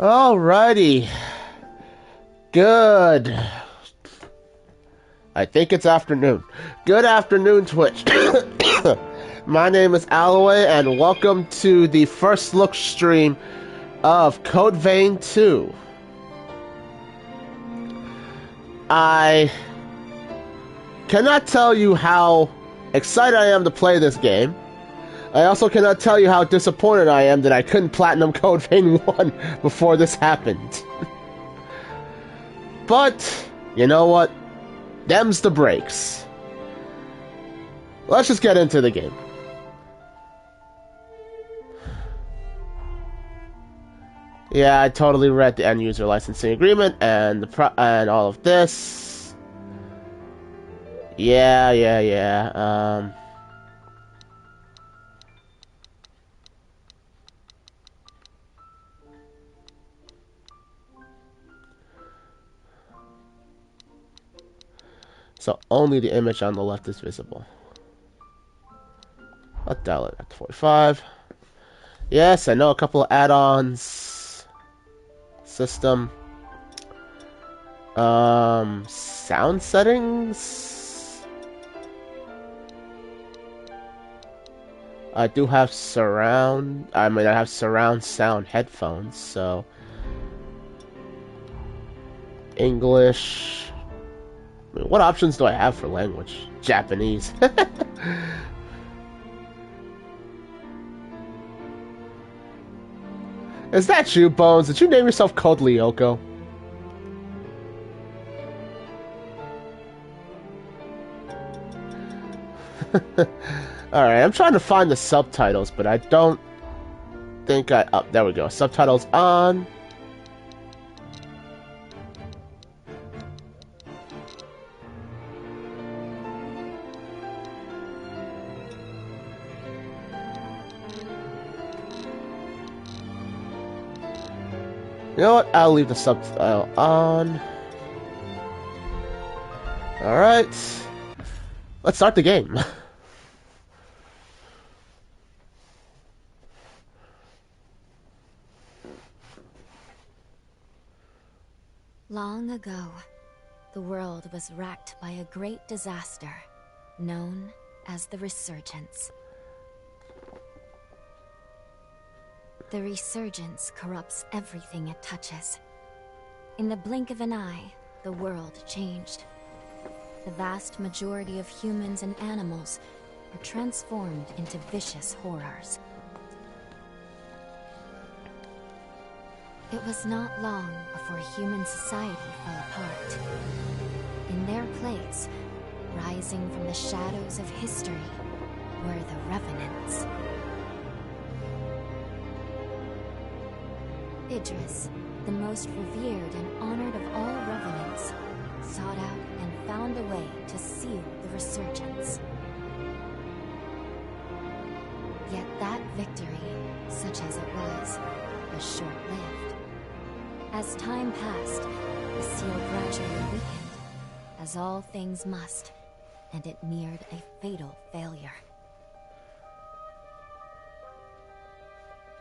Alrighty. Good. I think it's afternoon. Good afternoon, Twitch. My name is Alloway, and welcome to the first look stream of Code Vein 2. I cannot tell you how excited I am to play this game. I also cannot tell you how disappointed I am that I couldn't platinum Code Vein 1 before this happened. But, you know what? Them's the breaks. Let's just get into the game. Yeah, I totally read the end user licensing agreement and and all of this. Yeah. So only the image on the left is visible. I'll dial it at 45. Yes, I know a couple of add-ons. System. Sound settings. I do have surround. I have surround sound headphones, so English. What options do I have for language? Japanese. Is that you, Bones? Did you name yourself Code Lyoko? Alright, I'm trying to find the subtitles, but I don't think I... Oh, there we go. Subtitles on. You know what? I'll leave the subtitle on. Alright. Let's start the game. Long ago, the world was racked by a great disaster, known as the Resurgence. The Resurgence corrupts everything it touches. In the blink of an eye, the world changed. The vast majority of humans and animals were transformed into vicious horrors. It was not long before human society fell apart. In their place, rising from the shadows of history, were the Revenants. Idris, the most revered and honored of all Revenants, sought out and found a way to seal the Resurgence. Yet that victory, such as it was short-lived. As time passed, the seal gradually weakened, as all things must, and it neared a fatal failure.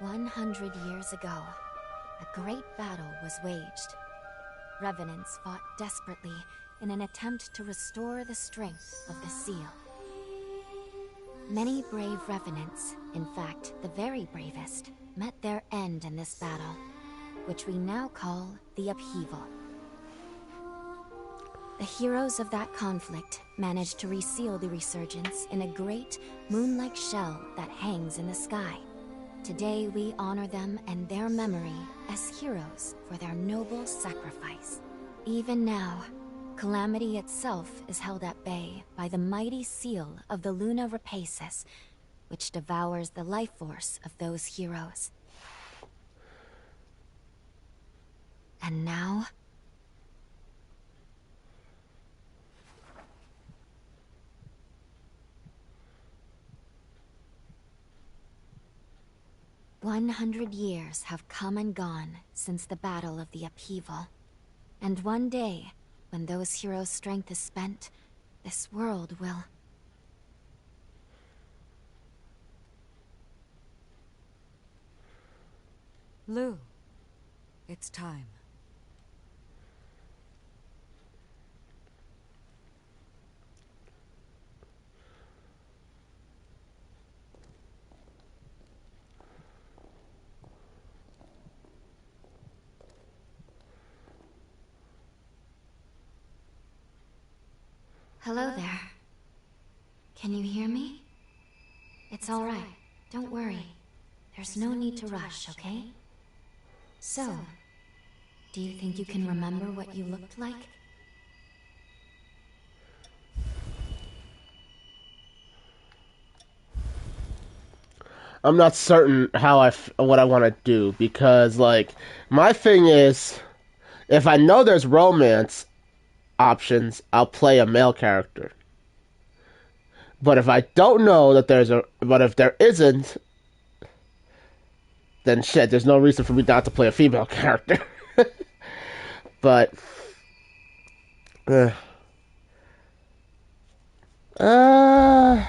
100 years ago, a great battle was waged. Revenants fought desperately in an attempt to restore the strength of the seal. Many brave Revenants, in fact the very bravest, met their end in this battle, which we now call the Upheaval. The heroes of that conflict managed to reseal the Resurgence in a great, moon-like shell that hangs in the sky. Today we honor them and their memory as heroes for their noble sacrifice. Even now, Calamity itself is held at bay by the mighty seal of the Luna Rapaces, which devours the life force of those heroes. And now... "100 years have come and gone since the Battle of the Upheaval. And one day, when those heroes' strength is spent, this world will..." Lu, It's time. Hello there. Can you hear me? It's all right. Don't worry. There's no need to rush, okay? So, do you think you can remember what you looked like? I'm not certain what I want to do because, like, my thing is, if I know there's romance options, I'll play a male character. But if I don't know that but if there isn't, then shit, there's no reason for me not to play a female character. But, uh, uh,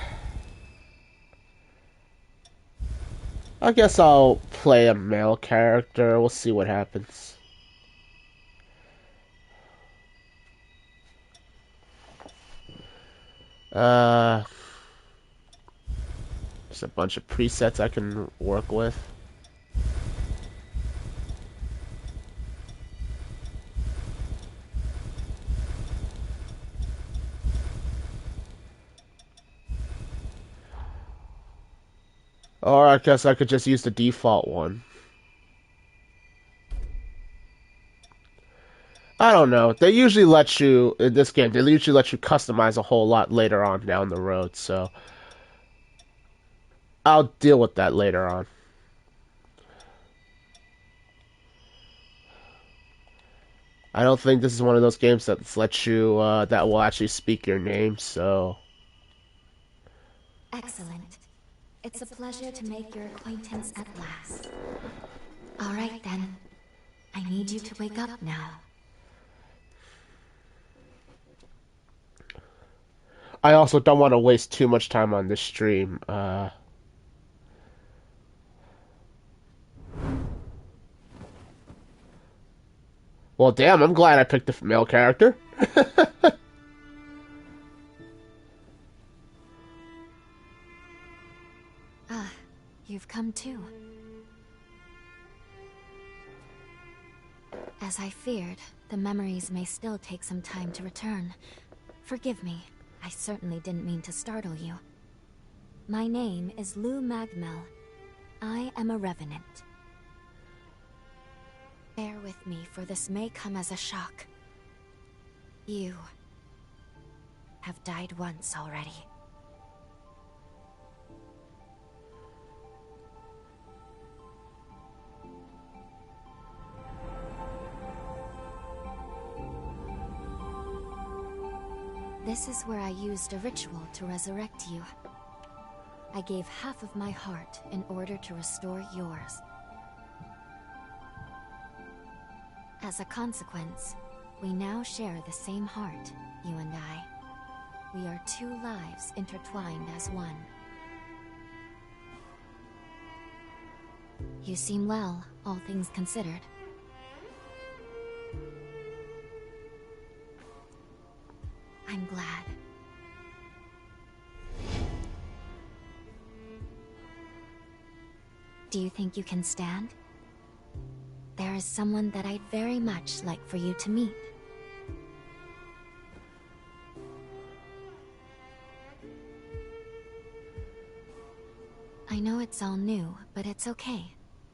I guess I'll play a male character. We'll see what happens. Uh, Just a bunch of presets I can work with. Or I guess I could just use the default one. I don't know. They usually let you, in this game, they usually let you customize a whole lot later on down the road, so I'll deal with that later on. I don't think this is one of those games that lets you, that will actually speak your name, so... Excellent. It's a pleasure to make your acquaintance at last. All right, then. I need you to wake up now. I also don't want to waste too much time on this stream. Well, damn, I'm glad I picked the male character. Ah, you've come too. As I feared, the memories may still take some time to return. Forgive me, I certainly didn't mean to startle you. My name is Lou Magmel. I am a revenant. Bear with me, for this may come as a shock. You have died once already. This is where I used a ritual to resurrect you. I gave half of my heart in order to restore yours. As a consequence, we now share the same heart, you and I. We are two lives intertwined as one. You seem well, all things considered. I'm glad. Do you think you can stand? There is someone that I'd very much like for you to meet. I know it's all new, but it's okay.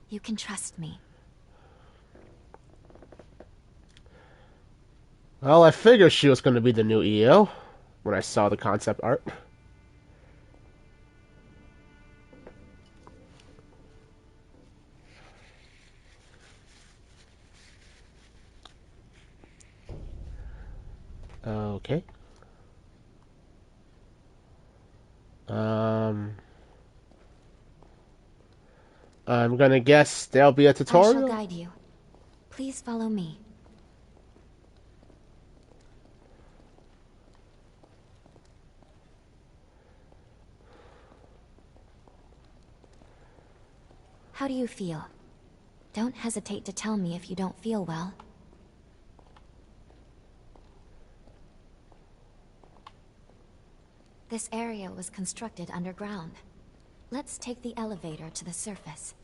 You can trust me. Well, I figured she was going to be the new EO when I saw the concept art. Okay. I'm gonna guess there'll be a I tutorial. shall guide you. Please follow me. How do you feel? Don't hesitate to tell me if you don't feel well. This area was constructed underground. Let's take the elevator to the surface.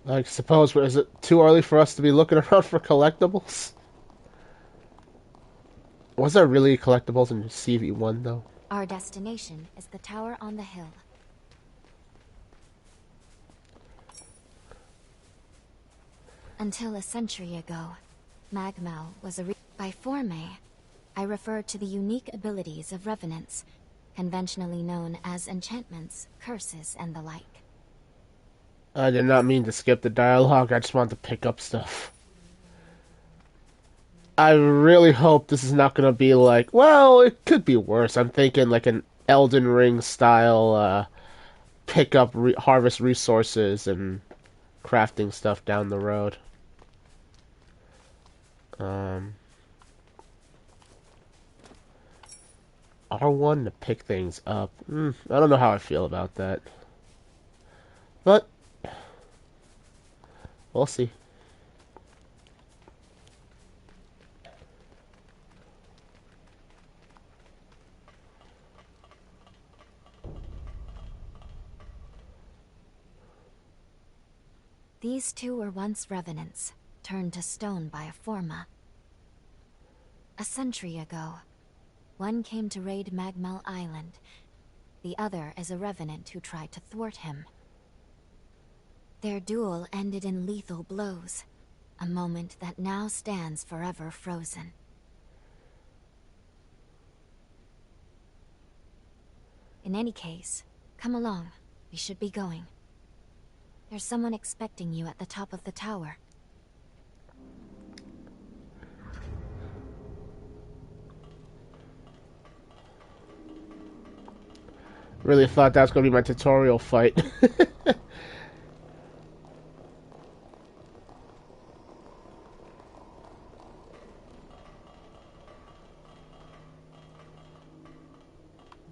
I suppose, is it too early for us to be looking around for collectibles? Was there really collectibles in CV1, though? Our destination is the tower on the hill. Until a century ago, Magmal was by forme, I refer to the unique abilities of revenants, conventionally known as enchantments, curses, and the like. I did not mean to skip the dialogue, I just wanted to pick up stuff. I really hope this is not going to be like, well, it could be worse. I'm thinking like an Elden Ring style pick up harvest resources and crafting stuff down the road. R1 to pick things up. I don't know how I feel about that. But we'll see. These two were once revenants, turned to stone by a Forma. A century ago, one came to raid Magmal Island, the other as a revenant who tried to thwart him. Their duel ended in lethal blows, a moment that now stands forever frozen. In any case, come along. We should be going. There's someone expecting you at the top of the tower. Really thought that was going to be my tutorial fight.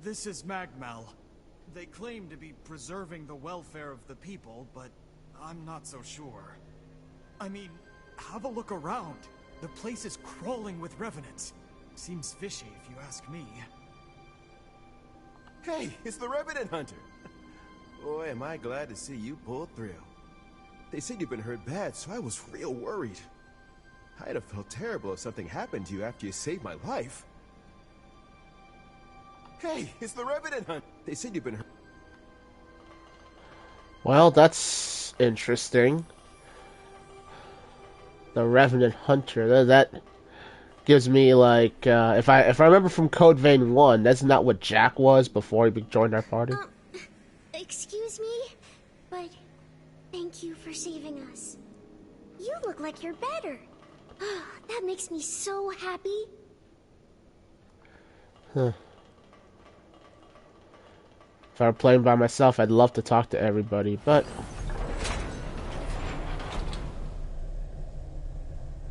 This is Magmal. They claim to be preserving the welfare of the people, but I'm not so sure. I mean, have a look around. The place is crawling with revenants. Seems fishy if you ask me. Hey, it's the Revenant Hunter. Boy, am I glad to see you pull through. They said you've been hurt bad, so I was real worried. I'd have felt terrible if something happened to you after you saved my life. Hey, it's the Revenant Hunter. They said you've been hurt. Well, that's interesting. The Revenant Hunter. That gives me like, if I remember from Code Vein 1, that's not what Jack was before he joined our party. Excuse me, but thank you for saving us. You look like you're better. That makes me so happy. Huh. If I were playing by myself, I'd love to talk to everybody, but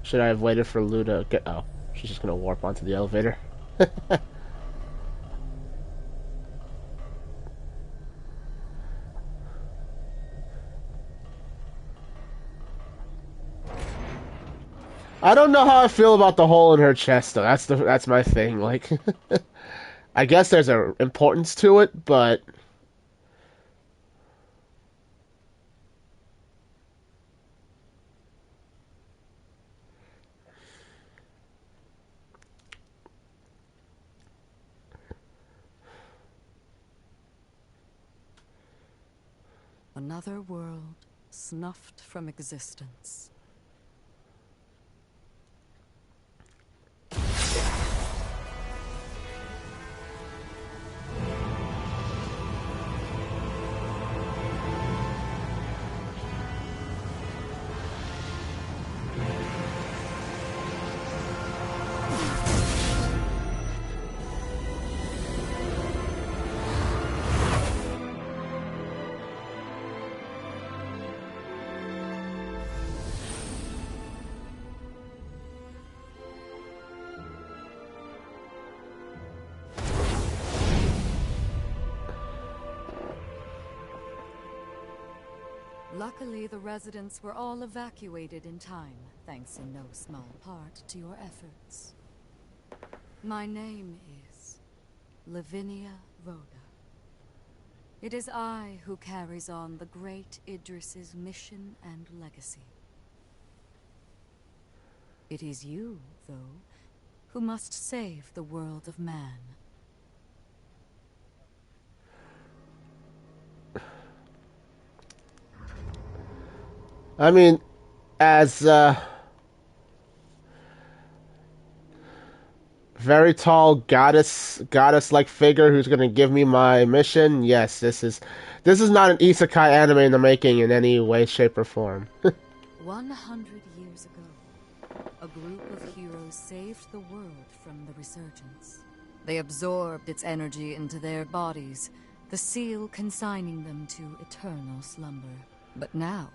should I have waited for Lou to get... Oh, she's just gonna warp onto the elevator. I don't know how I feel about the hole in her chest, though. That's my thing. Like, I guess there's an importance to it, but another world snuffed from existence. Luckily, the residents were all evacuated in time, thanks in no small part to your efforts. My name is Lavinia Rhoda. It is I who carries on the great Idris's mission and legacy. It is you, though, who must save the world of man. I mean, as very tall goddess-like figure who's gonna give me my mission, yes, this is not an isekai anime in the making in any way, shape, or form. 100 years ago, a group of heroes saved the world from the resurgence. They absorbed its energy into their bodies, the seal consigning them to eternal slumber. But now,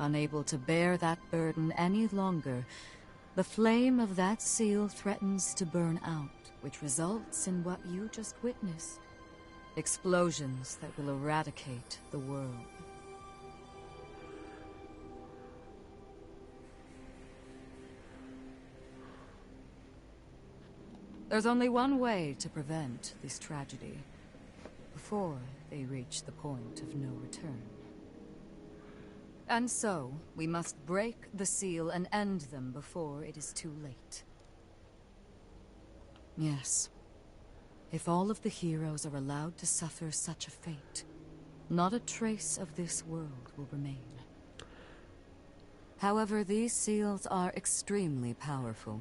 unable to bear that burden any longer, the flame of that seal threatens to burn out, which results in what you just witnessed. Explosions that will eradicate the world. There's only one way to prevent this tragedy, before they reach the point of no return. And so, we must break the seal and end them before it is too late. Yes. If all of the heroes are allowed to suffer such a fate, not a trace of this world will remain. However, these seals are extremely powerful.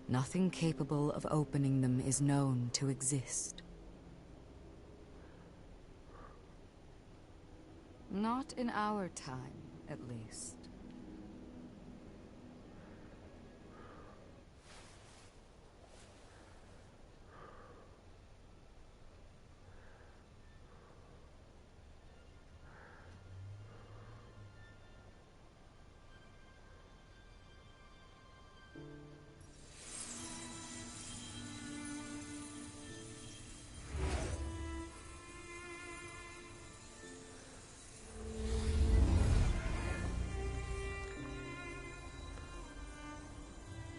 Nothing capable of opening them is known to exist. Not in our time, at least.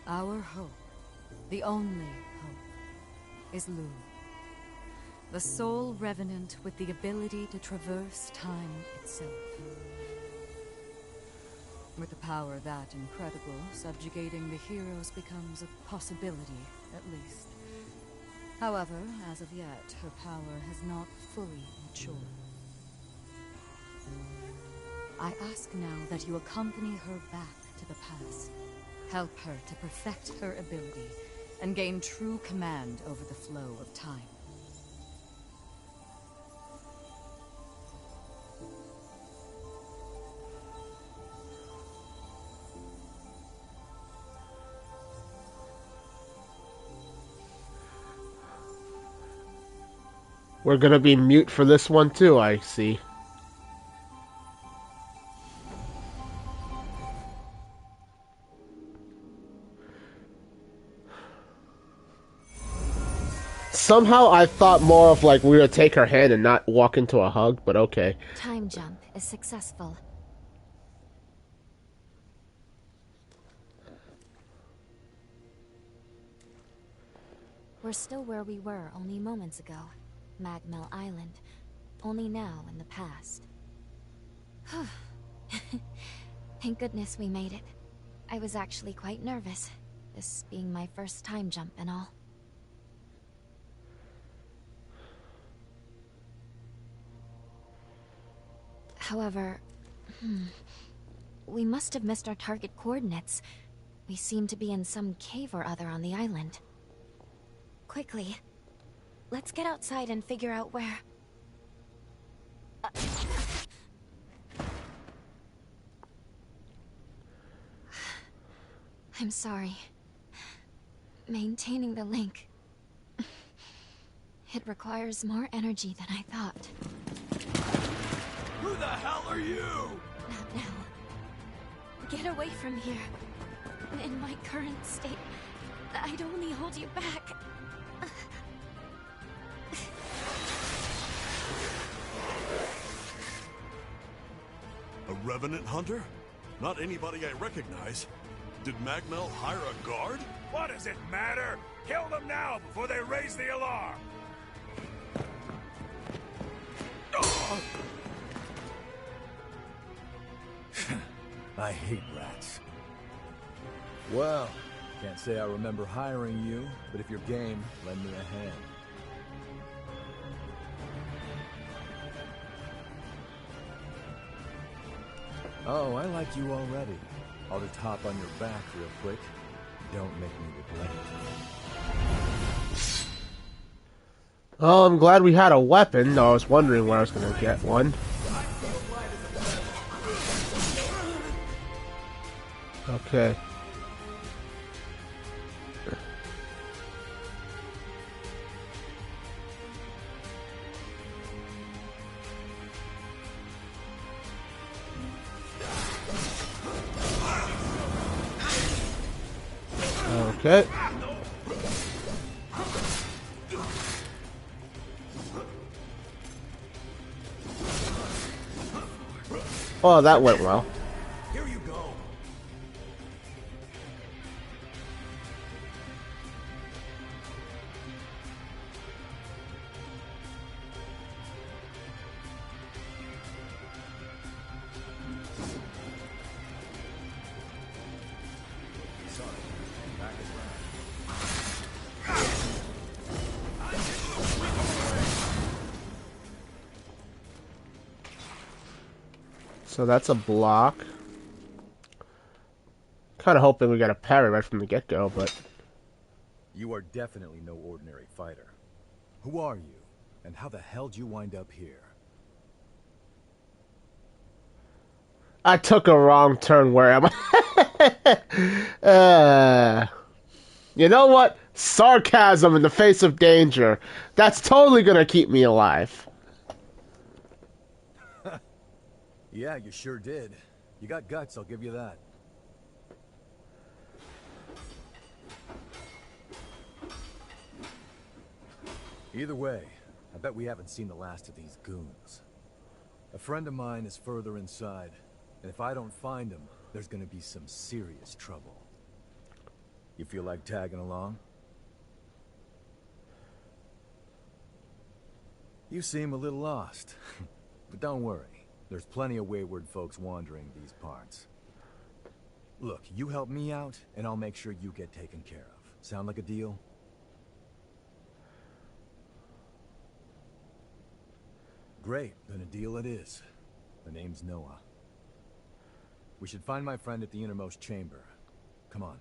Our hope, the only hope, is Lu. The sole revenant with the ability to traverse time itself. With a power that incredible, subjugating the heroes becomes a possibility, at least. However, as of yet, her power has not fully matured. I ask now that you accompany her back to the past. Help her to perfect her ability and gain true command over the flow of time. We're gonna be mute for this one too, I see. Somehow I thought more of like we would take her hand and not walk into a hug, but okay. Time jump is successful. We're still where we were only moments ago. Magmel Island. Only now in the past. Thank goodness we made it. I was actually quite nervous, this being my first time jump and all. However, we must have missed our target coordinates. We seem to be in some cave or other on the island. Quickly, let's get outside and figure out where... I'm sorry. Maintaining the link... It requires more energy than I thought. Who the hell are you? Not now. Get away from here. In my current state, I'd only hold you back. A Revenant Hunter? Not anybody I recognize. Did Magmel hire a guard? What does it matter? Kill them now before they raise the alarm! I hate rats. Well, can't say I remember hiring you, but if you're game, lend me a hand. Oh, I like you already. I'll just hop on your back real quick. Don't make me regret it. Oh, I'm glad we had a weapon, though I was wondering where I was going to get one. Okay. Okay. Oh, that went well. Here you go. So that's a block. Kind of hoping we got a parry right from the get-go, but... You are definitely no ordinary fighter. Who are you? And how the hell did you wind up here? I took a wrong turn. Where am I? You know what? Sarcasm in the face of danger. That's totally gonna keep me alive. Yeah, you sure did. You got guts, I'll give you that. Either way, I bet we haven't seen the last of these goons. A friend of mine is further inside, and if I don't find him, there's gonna be some serious trouble. You feel like tagging along? You seem a little lost, but don't worry. There's plenty of wayward folks wandering these parts. Look, you help me out, and I'll make sure you get taken care of. Sound like a deal? Great, then a deal it is. The name's Noah. We should find my friend at the innermost chamber. Come on.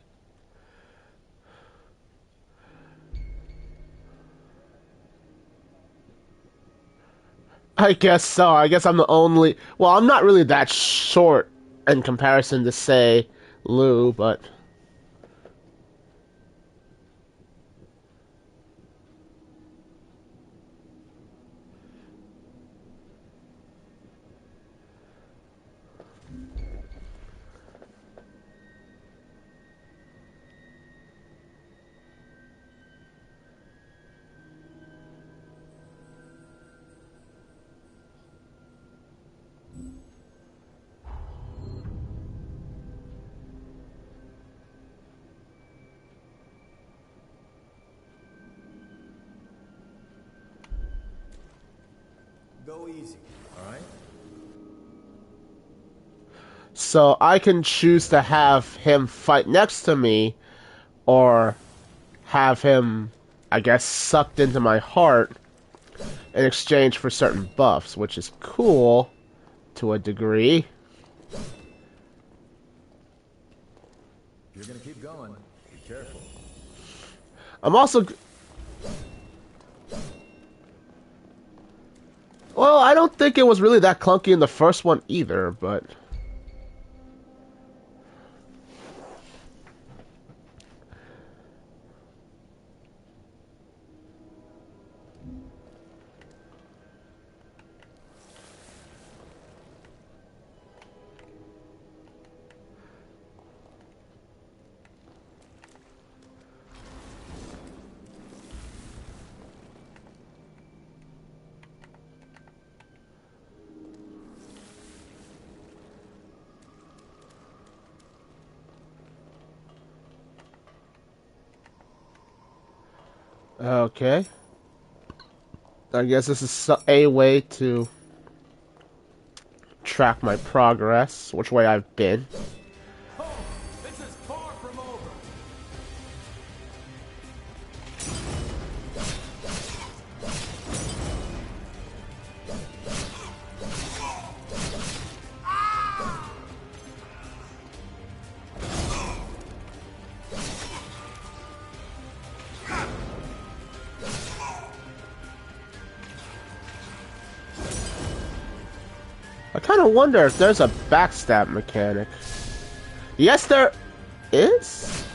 I guess so. I guess I'm the only... Well, I'm not really that short in comparison to, say, Lou, but... Go easy, alright? So I can choose to have him fight next to me, or have him, I guess, sucked into my heart in exchange for certain buffs, which is cool to a degree. If you're gonna keep going, be careful. I'm also... Well, I don't think it was really that clunky in the first one either, but... Okay. I guess this is a way to track my progress, which way I've been. Oh, this is far from over. I kind of wonder if there's a backstab mechanic. Yes, there is.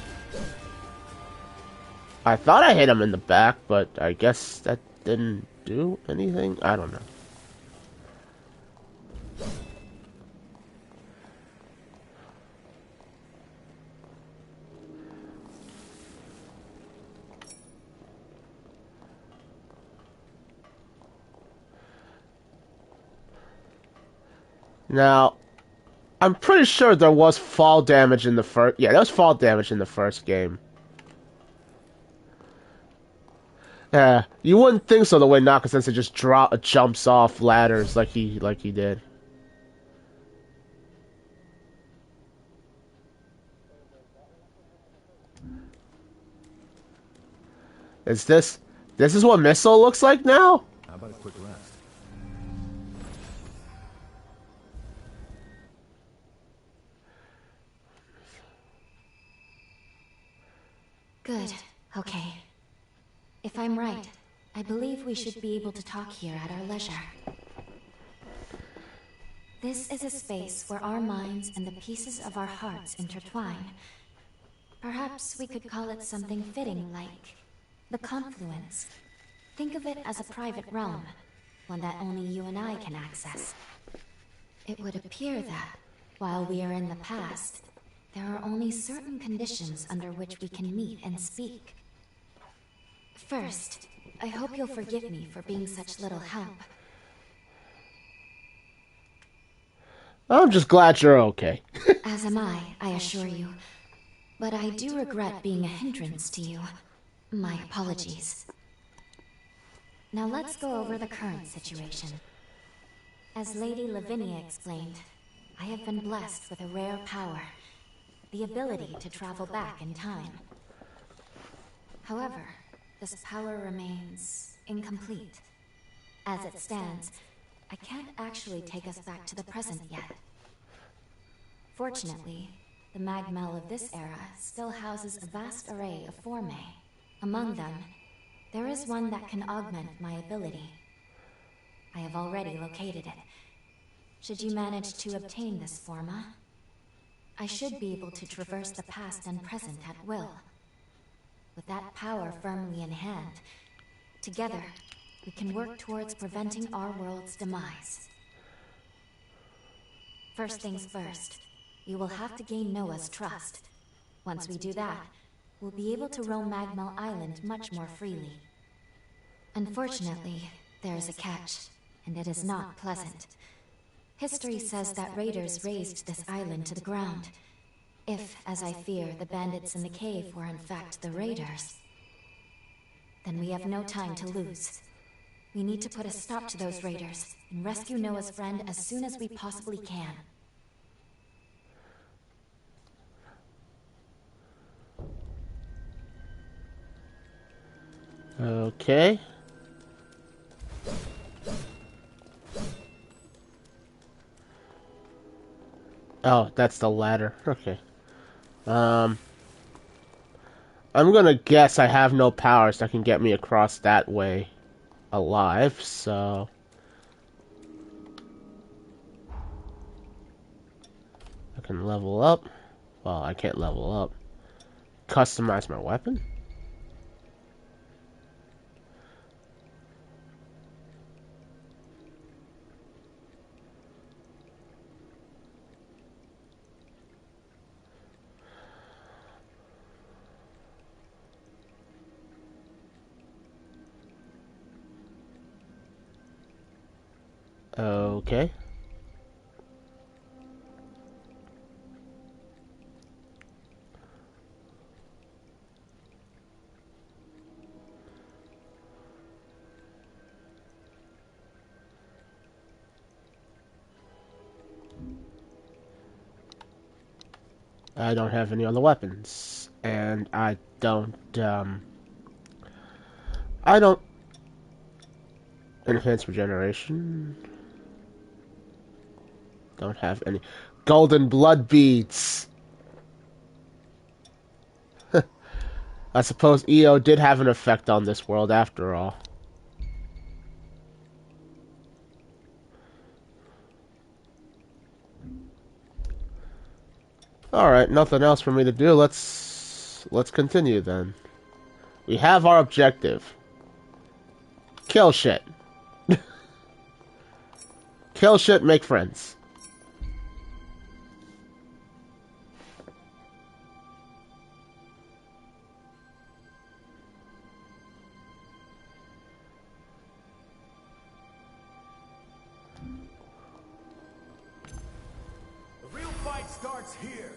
I thought I hit him in the back, but I guess that didn't do anything. I don't know. Now, I'm pretty sure there was fall damage in the first... Yeah, there was fall damage in the first game. Yeah, you wouldn't think so the way Naka Sensei just jumps off ladders like he did. This is what Missile looks like now? How about a quick rest? Good. Okay. If I'm right, I believe we should be able to talk here at our leisure. This is a space where our minds and the pieces of our hearts intertwine. Perhaps we could call it something fitting like the confluence. Think of it as a private realm, one that only you and I can access. It would appear that, while we are in the past, there are only certain conditions under which we can meet and speak. First, I hope you'll forgive me for being such little help. I'm just glad you're okay. As am I assure you. But I do regret being a hindrance to you. My apologies. Now let's go over the current situation. As Lady Lavinia explained, I have been blessed with a rare power, the ability to travel back in time. However, this power remains incomplete. As it stands, I can't actually take us back to the present yet. Fortunately, the Magmel of this era still houses a vast array of formae. Among them, there is one that can augment my ability. I have already located it. Should you manage to obtain this forma, I should be able to traverse the past and present at will. With that power firmly in hand, together, we can work towards preventing our world's demise. First things first, you will have to gain Noah's trust. Once we do that, we'll be able to roam Magmel Island much more freely. Unfortunately, there is a catch, and it is not pleasant. History says that raiders razed this island to the ground. If, as I fear, the bandits in the cave were in fact the raiders, then we have no time to lose. We need to put a stop to those raiders and rescue Noah's friend as soon as we possibly can. Okay. Oh, that's the ladder. Okay. I'm gonna guess I have no powers that can get me across that way alive, so... I can level up. Well, I can't level up. Customize my weapon? Okay. I don't have any other weapons. And I don't enhance regeneration. Don't have any golden blood beads. I suppose EO did have an effect on this world after all. Alright, nothing else for me to do. Let's continue then. We have our objective. Kill shit. Kill shit, make friends. The real fight starts here.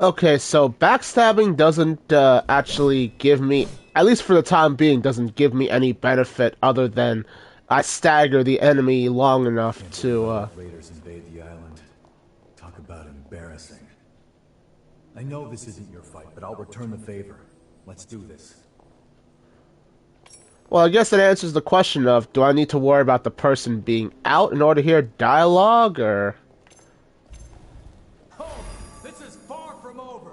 Okay, so backstabbing doesn't actually give me, at least for the time being, doesn't give me any benefit other than I stagger the enemy long enough to Raiders invade the island. Talk about embarrassing. I know this isn't your fight, but I'll return the favor. Let's do this. Well, I guess it answers the question of, do I need to worry about the person being out in order to hear dialogue, or... This is far from over.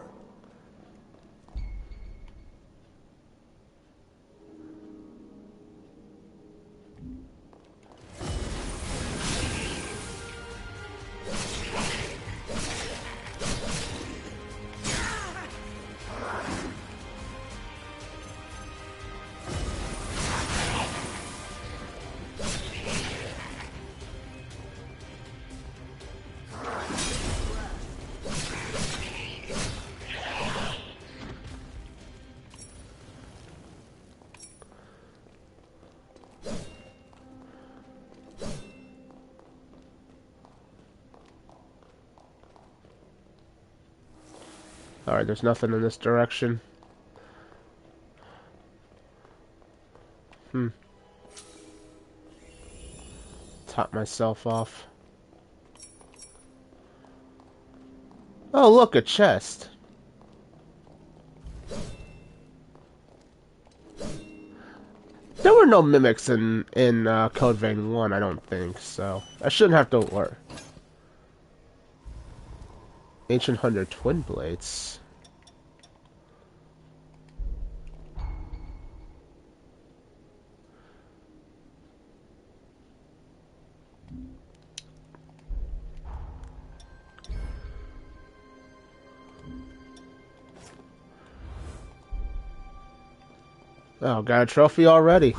Alright, there's nothing in this direction. Top myself off. Oh, look, a chest. There were no mimics in Code Vein 1, I don't think, so I shouldn't have to worry. Ancient Hunter Twin Blades. Oh, got a trophy already.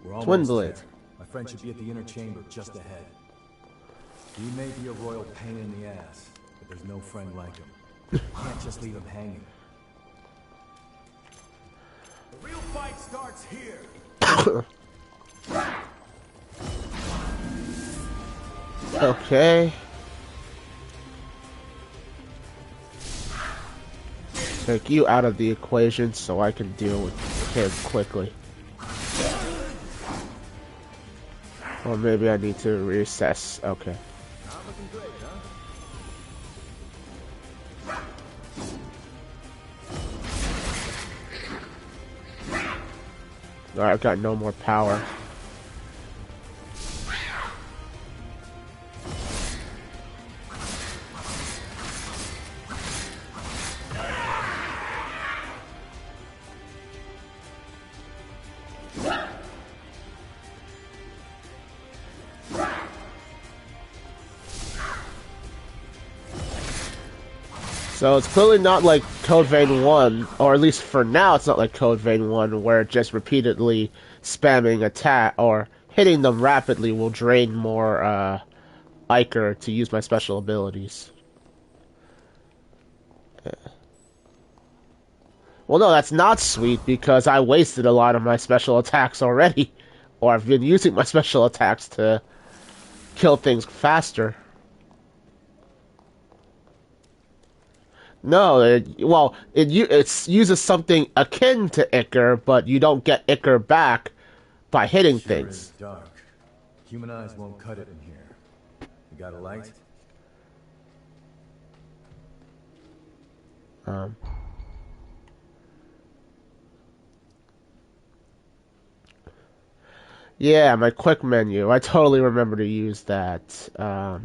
We're almost Twin Blades. there. My friend should be at the inner chamber just ahead. He may be a royal pain in the ass, but there's no friend like him. Can't just leave him hanging. The real fight starts here. Okay. Take you out of the equation so I can deal with him quickly. Or maybe I need to reassess. Okay. Alright, I've got no more power. So it's clearly not like Code Vein 1, or at least for now it's not like Code Vein 1, where just repeatedly spamming attack or hitting them rapidly will drain more Ichor to use my special abilities. Yeah. Well, no, that's not sweet because I wasted a lot of my special attacks already, or I've been using my special attacks to kill things faster. No, it uses something akin to Ichor, but you don't get Ichor back by hitting things. Is dark. Human eyes won't cut it in here. You got a light? Yeah, my quick menu. I totally remember to use that. Oh,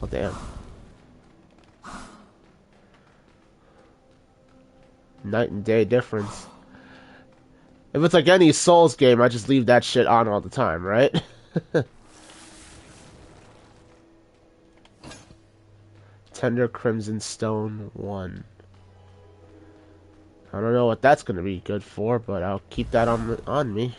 damn. Night and day difference. If it's like any Souls game, I just leave that shit on all the time, right? Tender Crimson Stone 1. I don't know what that's gonna be good for, but I'll keep that on me.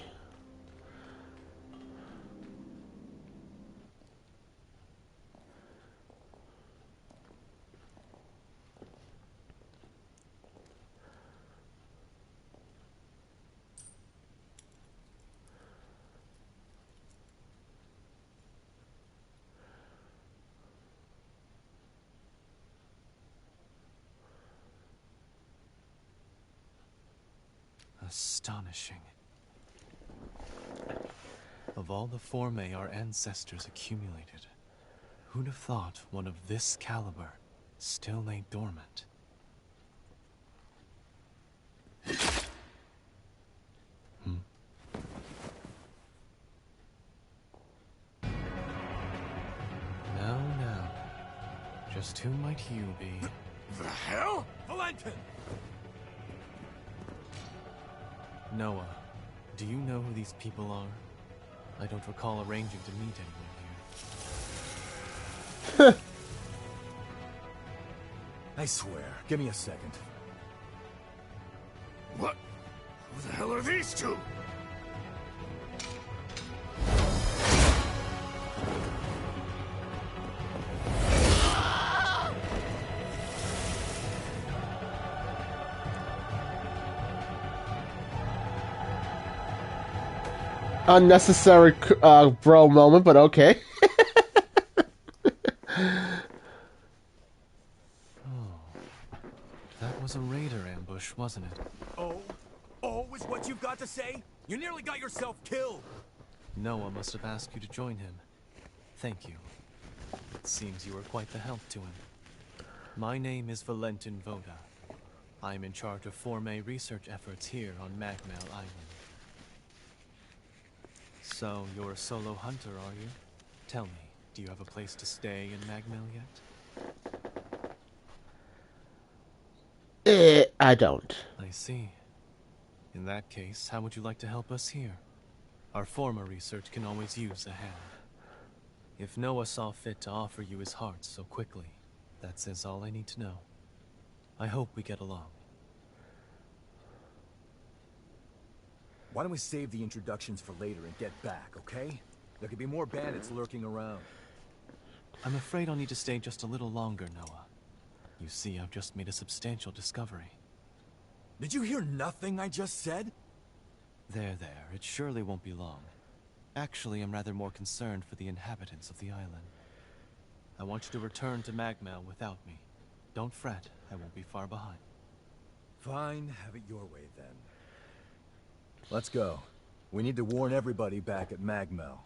Astonishing. Of all the formae our ancestors accumulated, who'd have thought one of this caliber still lay dormant? Now. Just who might you be? The hell? Valentin! Noah, do you know who these people are? I don't recall arranging to meet anyone here. I swear. Give me a second. What? Who the hell are these two? Unnecessary bro moment, but okay. That was a raider ambush, wasn't it? Oh is what you've got to say? You nearly got yourself killed. Noah must have asked you to join him. Thank you. It seems you were quite the help to him. My name is Valentin Voda. I am in charge of Formae research efforts here on Magmel Island. So, you're a solo hunter, are you? Tell me, do you have a place to stay in Magmel yet? I don't. I see. In that case, how would you like to help us here? Our former research can always use a hand. If Noah saw fit to offer you his heart so quickly, that says all I need to know. I hope we get along. Why don't we save the introductions for later and get back, okay? There could be more bandits lurking around. I'm afraid I'll need to stay just a little longer, Noah. You see, I've just made a substantial discovery. Did you hear nothing I just said? There. It surely won't be long. Actually, I'm rather more concerned for the inhabitants of the island. I want you to return to Magmel without me. Don't fret, I won't be far behind. Fine, have it your way then. Let's go. We need to warn everybody back at Magmel.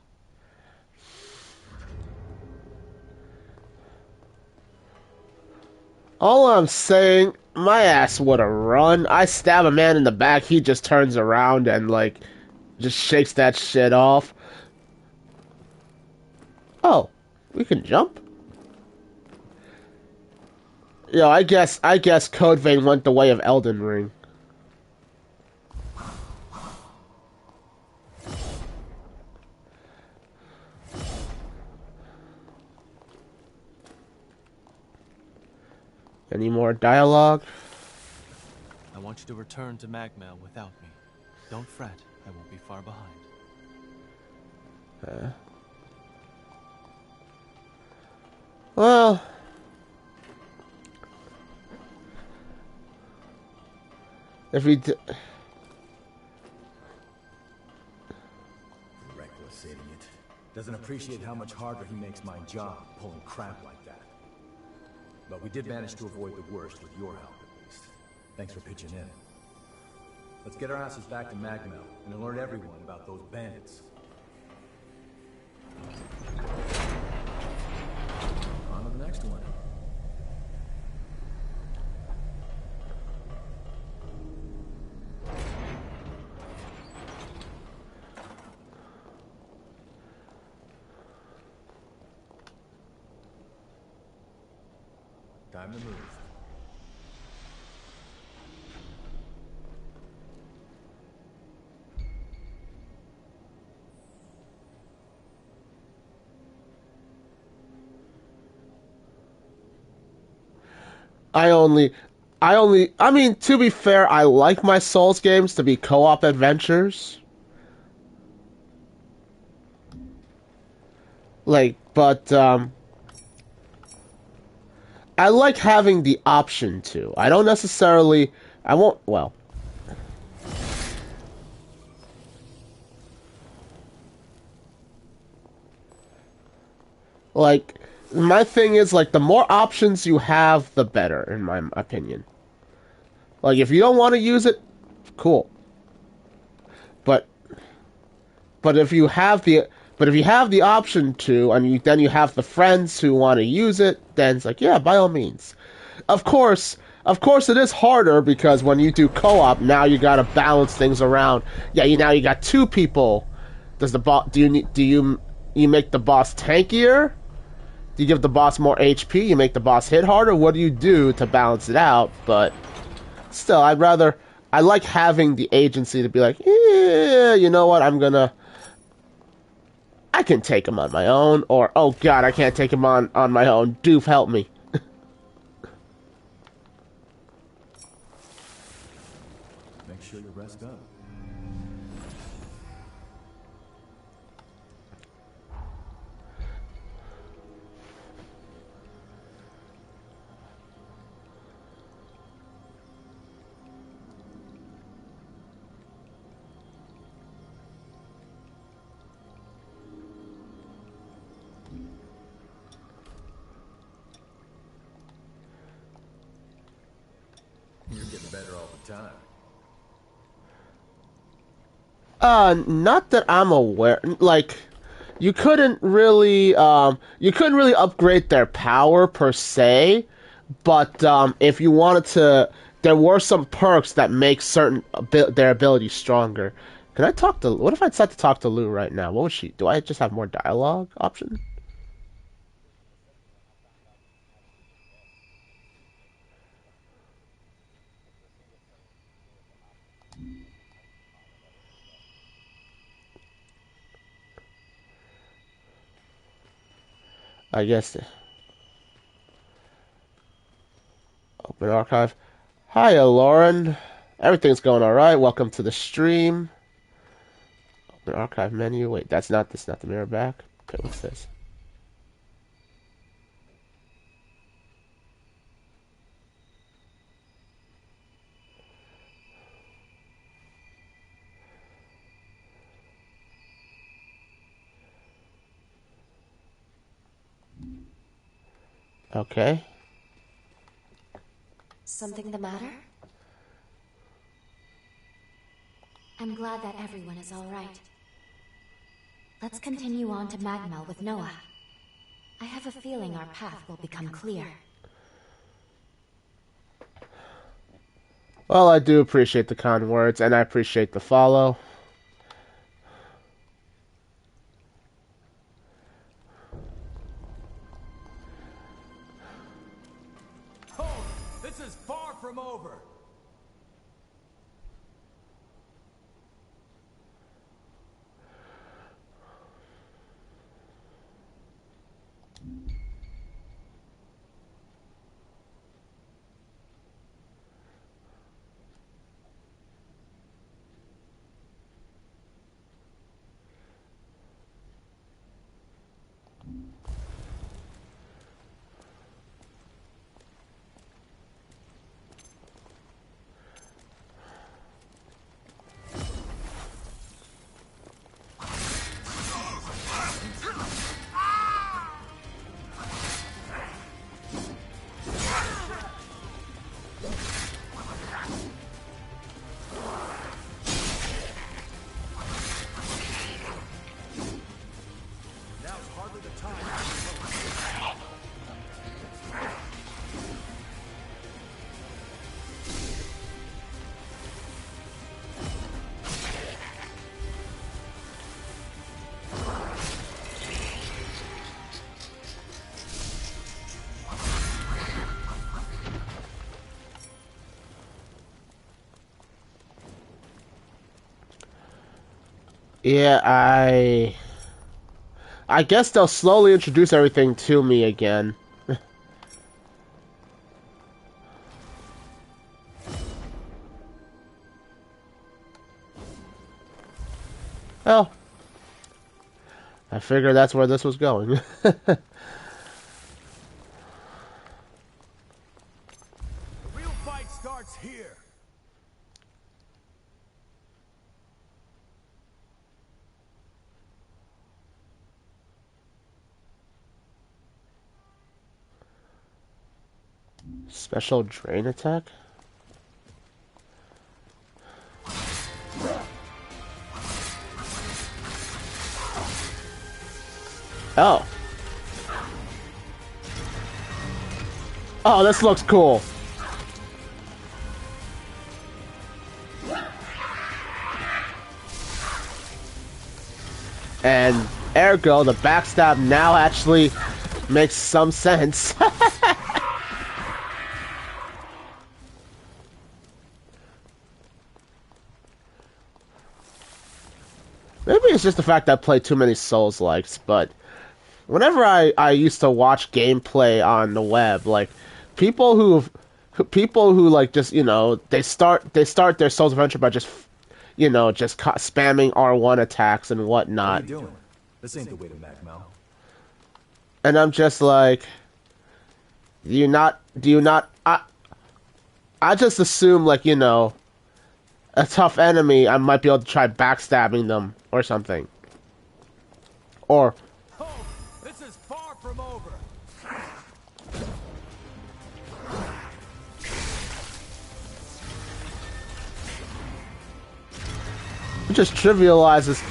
All I'm saying, my ass would have run. I stab a man in the back, he just turns around and, like, just shakes that shit off. Oh, we can jump? Yo, I guess Code Vein went the way of Elden Ring. Any more dialogue? I want you to return to Magmel without me. Don't fret, I won't be far behind. Well... If we d... Reckless idiot. Doesn't appreciate how much harder he makes my job pulling crap like that. But we did manage to avoid the worst with your help, at least. Thanks for pitching in. Let's get our asses back to Magmel and alert everyone about those bandits. On to the next one. Time to move. I mean, to be fair, I like my Souls games to be co-op adventures. Like, but, I like having the option to. I don't necessarily, I won't, well. Like, my thing is, like, the more options you have, the better, in my opinion. Like, if you don't want to use it, cool. But if you have the option to, and then you have the friends who want to use it, then it's like, yeah, by all means. Of course, it is harder because when you do co-op, now you gotta balance things around. Yeah, now you got two people. Does the boss? Do you make the boss tankier? Do you give the boss more HP? You make the boss hit harder? What do you do to balance it out? But still, I like having the agency to be like, yeah, you know what? I can take him on my own, or oh god, I can't take him on my own. Doof, help me. Make sure you rest up. You're getting better all the time. Not that I'm aware. Like, you couldn't really upgrade their power per se, but if you wanted to, there were some perks that make their abilities stronger. Can I talk to? What if I decide to talk to Lou right now? What would she? Do I just have more dialogue option? I guess. Open archive. Hiya, Lauren. Everything's going all right. Welcome to the stream. Open archive menu. Wait, that's not the mirror back. Okay, what's this? Okay. Something the matter? I'm glad that everyone is all right. Let's continue on to Magmel with Noah. I have a feeling our path will become clear. Well, I do appreciate the kind words, and I appreciate the follow. Oh, this is far from over. Yeah, I guess they'll slowly introduce everything to me again. Oh. I figured that's where this was going. The real fight starts here. Special drain attack? Oh. Oh, this looks cool. And ergo, the backstab now actually makes some sense. Maybe it's just the fact that I play too many Souls-likes, but whenever I used to watch gameplay on the web, like people who like just, you know, they start their Souls adventure by just, you know, just spamming R1 attacks and whatnot. What are you doing? This ain't the way to Magmal. And I'm just like, do you not I just assume, like, you know, a tough enemy, I might be able to try backstabbing them or something. Or Oh, this is far from over. it just trivializes.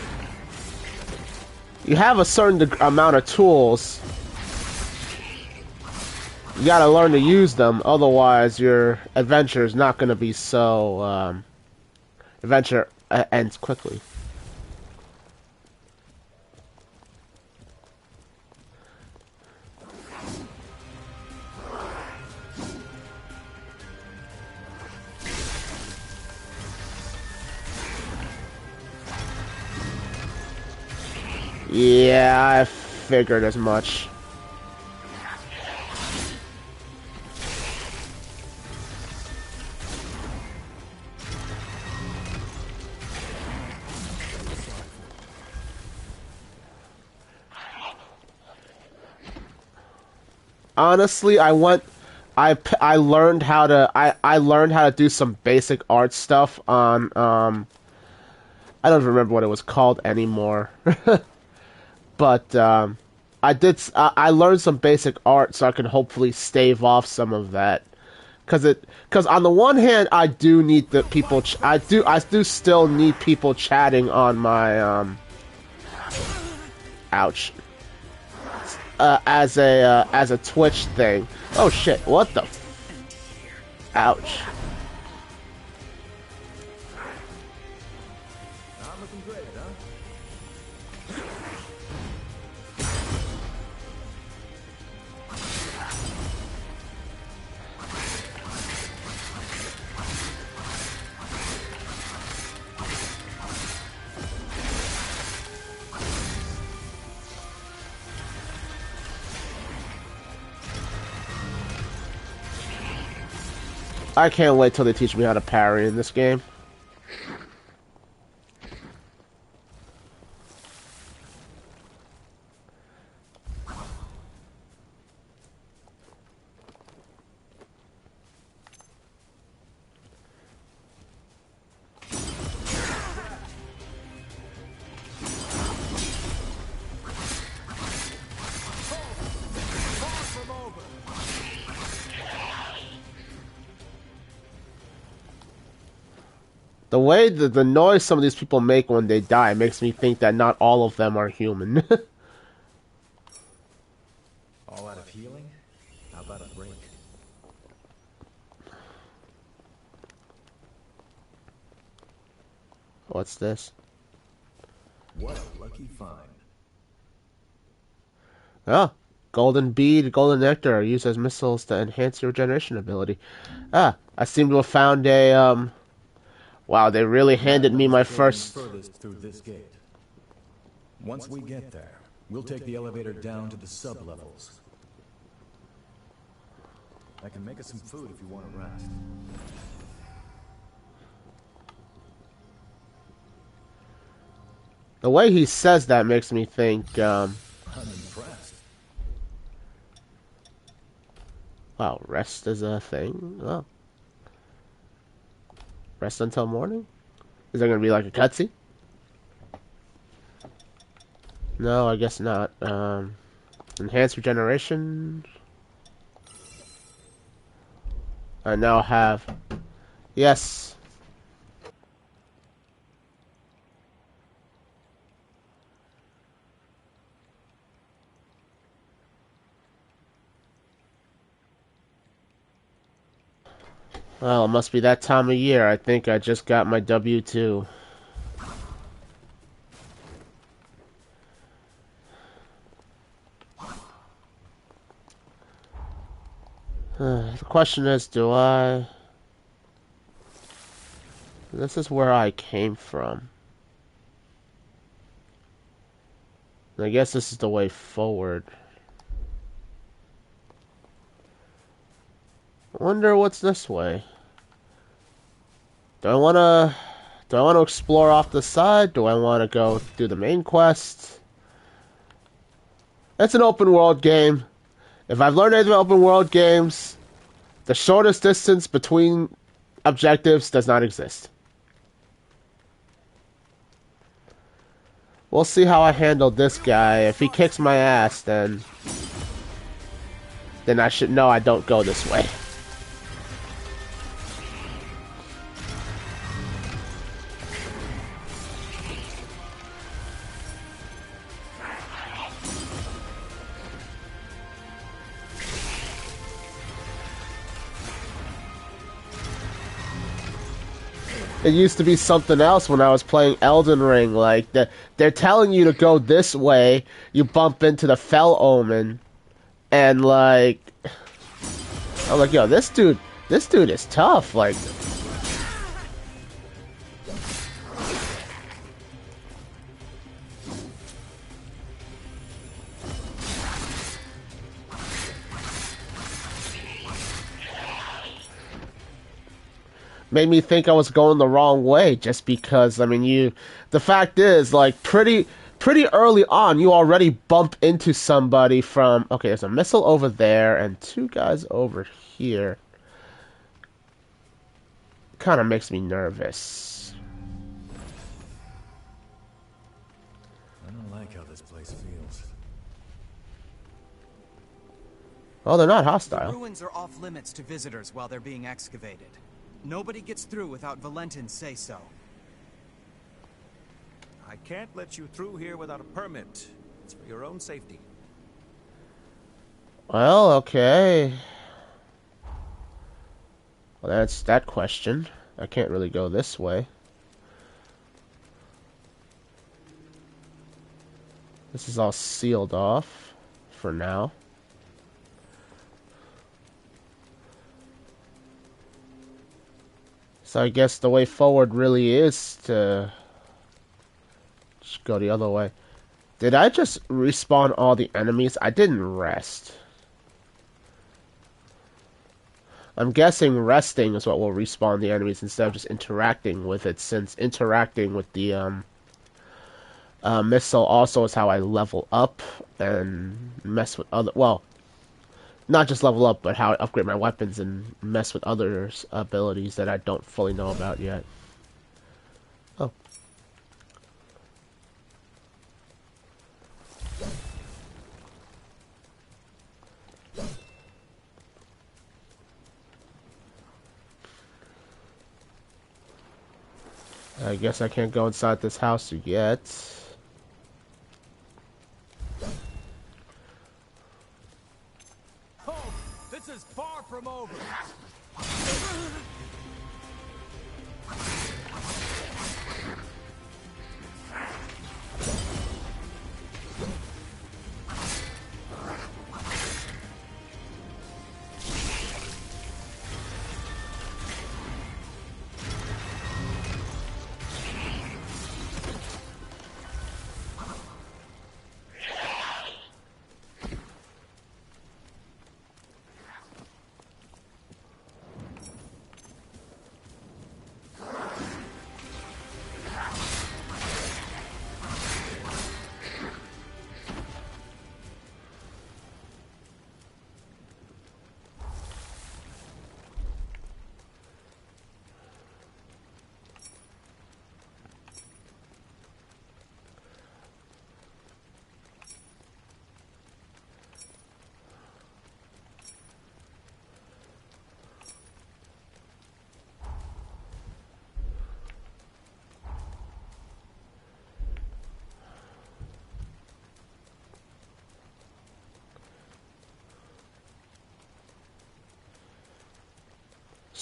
You have a certain amount of tools. You gotta learn to use them, otherwise your adventure is not gonna be so, adventure ends quickly. Yeah, I figured as much. Honestly, I learned how to do some basic art stuff on I don't remember what it was called anymore. But I learned some basic art so I can hopefully stave off some of that. Cuz on the one hand I do need the people I do still need people chatting on my ouch. As a Twitch thing. Oh shit, what the ouch. Not looking great, huh? I can't wait till they teach me how to parry in this game. The way the noise some of these people make when they die makes me think that not all of them are human. All out of healing? How about a break? What's this? What a lucky find. Oh, golden bead, golden nectar are used as missiles to enhance your regeneration ability. Ah, I seem to have found a wow, they really handed me my first. Furthest through this gate. Once we get there, we'll take the elevator down to the sub-levels. I can make us some food if you want to rest. The way he says that makes me think, I'm impressed. wow, rest is a thing? Oh. Rest until morning? Is there gonna be like a cutscene? No, I guess not. Enhanced regeneration. I now have... Yes. Well, it must be that time of year. I think I just got my W-2. The question is, do I... This is where I came from. I guess this is the way forward. I wonder what's this way. Do I want to explore off the side? Do I want to go do the main quest? It's an open world game. If I've learned anything about open world games, the shortest distance between objectives does not exist. We'll see how I handle this guy. If he kicks my ass, then I should know I don't go this way. It used to be something else when I was playing Elden Ring. Like, they're telling you to go this way, you bump into the Fell Omen, and like, I'm like, yo, this dude is tough. Like, made me think I was going the wrong way just because, I mean, the fact is, like, pretty early on, you already bump into somebody from, okay, there's a missile over there and two guys over here. Kind of makes me nervous. I don't like how this place feels. Oh, they're not hostile. The ruins are off limits to visitors while they're being excavated. Nobody gets through without Valentin's say-so. I can't let you through here without a permit. It's for your own safety. Well, okay. Well, that's that question. I can't really go this way. This is all sealed off for now. So I guess the way forward really is to just go the other way. Did I just respawn all the enemies? I didn't rest. I'm guessing resting is what will respawn the enemies instead of just interacting with it, since interacting with the missile also is how I level up and mess with other... Well, not just level up, but how I upgrade my weapons and mess with others' abilities that I don't fully know about yet. Oh. I guess I can't go inside this house yet. This is far from over.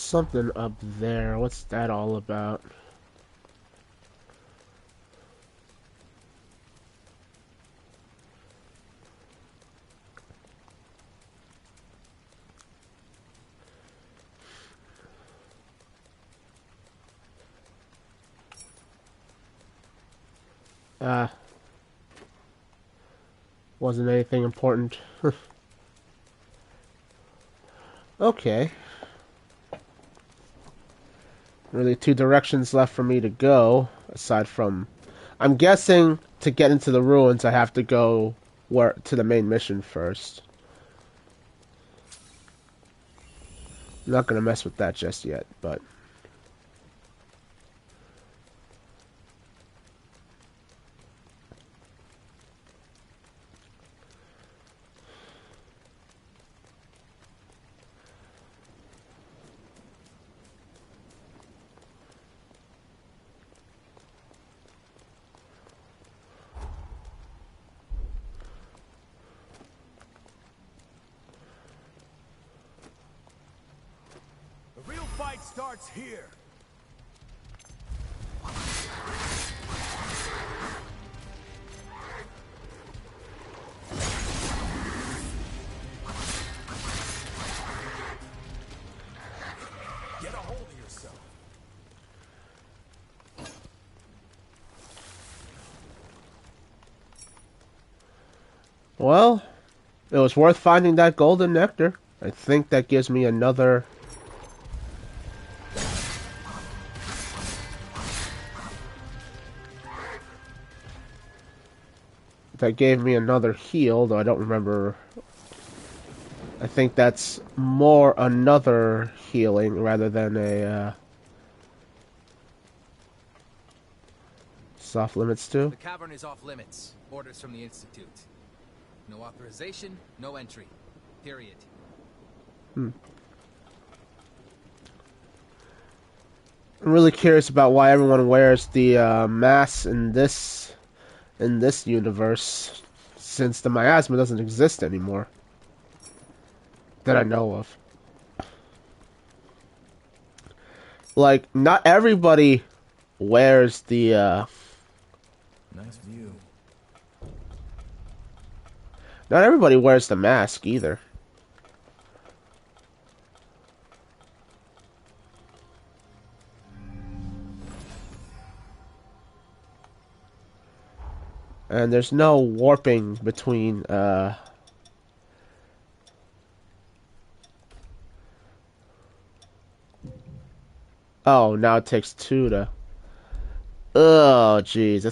something up there. What's that all about? Wasn't anything important. Okay. Really 2 directions left for me to go, aside from... I'm guessing to get into the ruins I have to go to the main mission first. I'm not gonna mess with that just yet, but... The real fight starts here. Get a hold of yourself. Well, it was worth finding that golden nectar. I think that gives me another... That gave me another heal, though I don't remember. I think that's more another healing rather than a soft limits too. The cavern is off limits. Orders from the Institute. No authorization, no entry. Period. I'm really curious about why everyone wears the mask in this universe, since the miasma doesn't exist anymore that I know of. Like, not everybody wears the Nice view. not everybody wears the mask either. And there's no warping between oh, now it takes 2 to... Oh, jeez,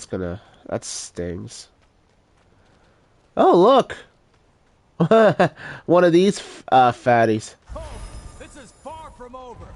that stings. Oh, look! One of these fatties. Oh, this is far from over.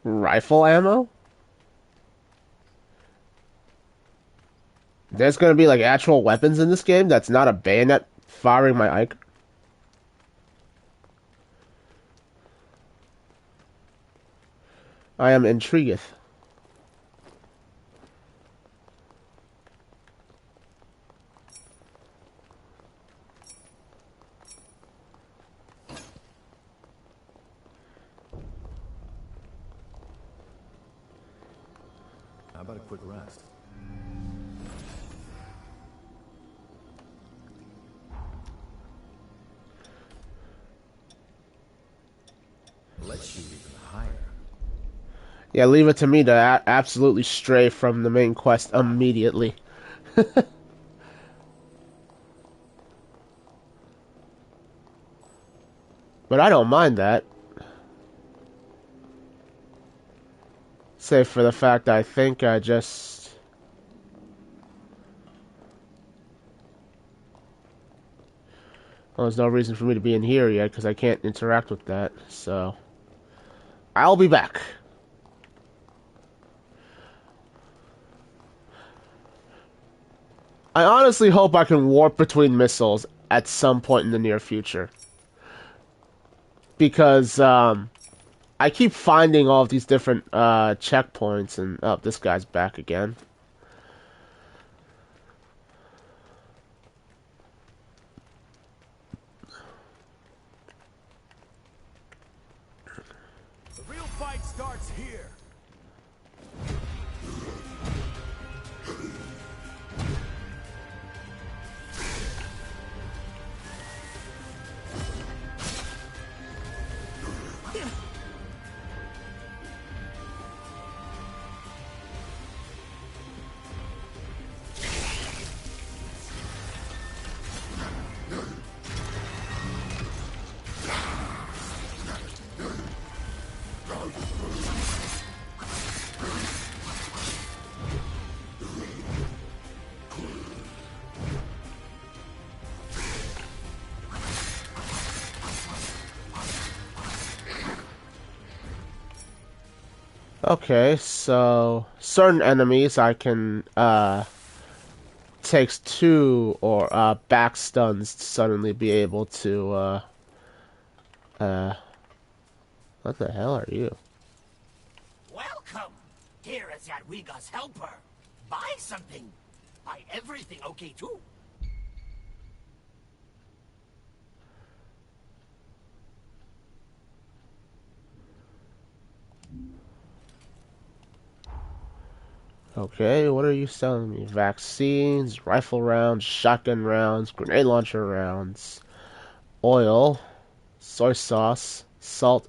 Rifle ammo? There's gonna be like actual weapons in this game that's not a bayonet firing my Ike. I am intrigued. How about a quick rest? Let's shoot even higher. Yeah, leave it to me to absolutely stray from the main quest immediately. But But I don't mind that. Save for the fact I think I just... Well, there's no reason for me to be in here yet because I can't interact with that, so... I'll be back. I honestly hope I can warp between missiles at some point in the near future. Because, I keep finding all of these different, checkpoints, and, oh, this guy's back again. The real fight starts here. Okay, so certain enemies I can takes 2 or back stuns to suddenly be able to what the hell are you? Welcome! Here is Jadwiga's helper. Buy something. Buy everything, okay too? Okay, what are you selling me? Vaccines, rifle rounds, shotgun rounds, grenade launcher rounds, oil, soy sauce, salt.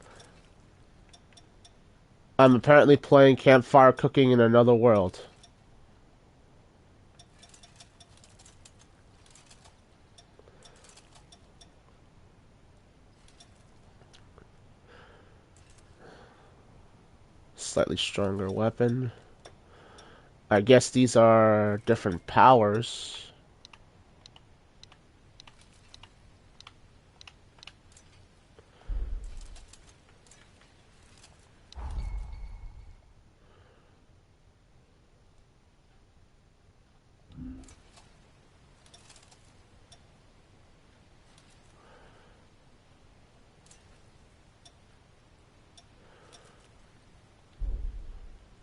I'm apparently playing campfire cooking in another world. Slightly stronger weapon. I guess these are different powers.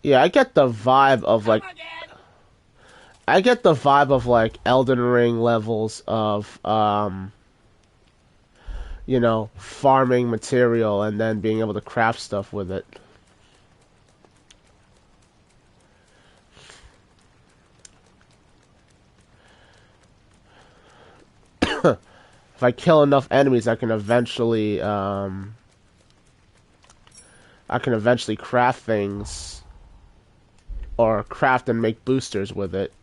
Yeah, I get the vibe of like Elden Ring levels of you know, farming material and then being able to craft stuff with it. If I kill enough enemies, I can eventually craft things. Or craft and make boosters with it.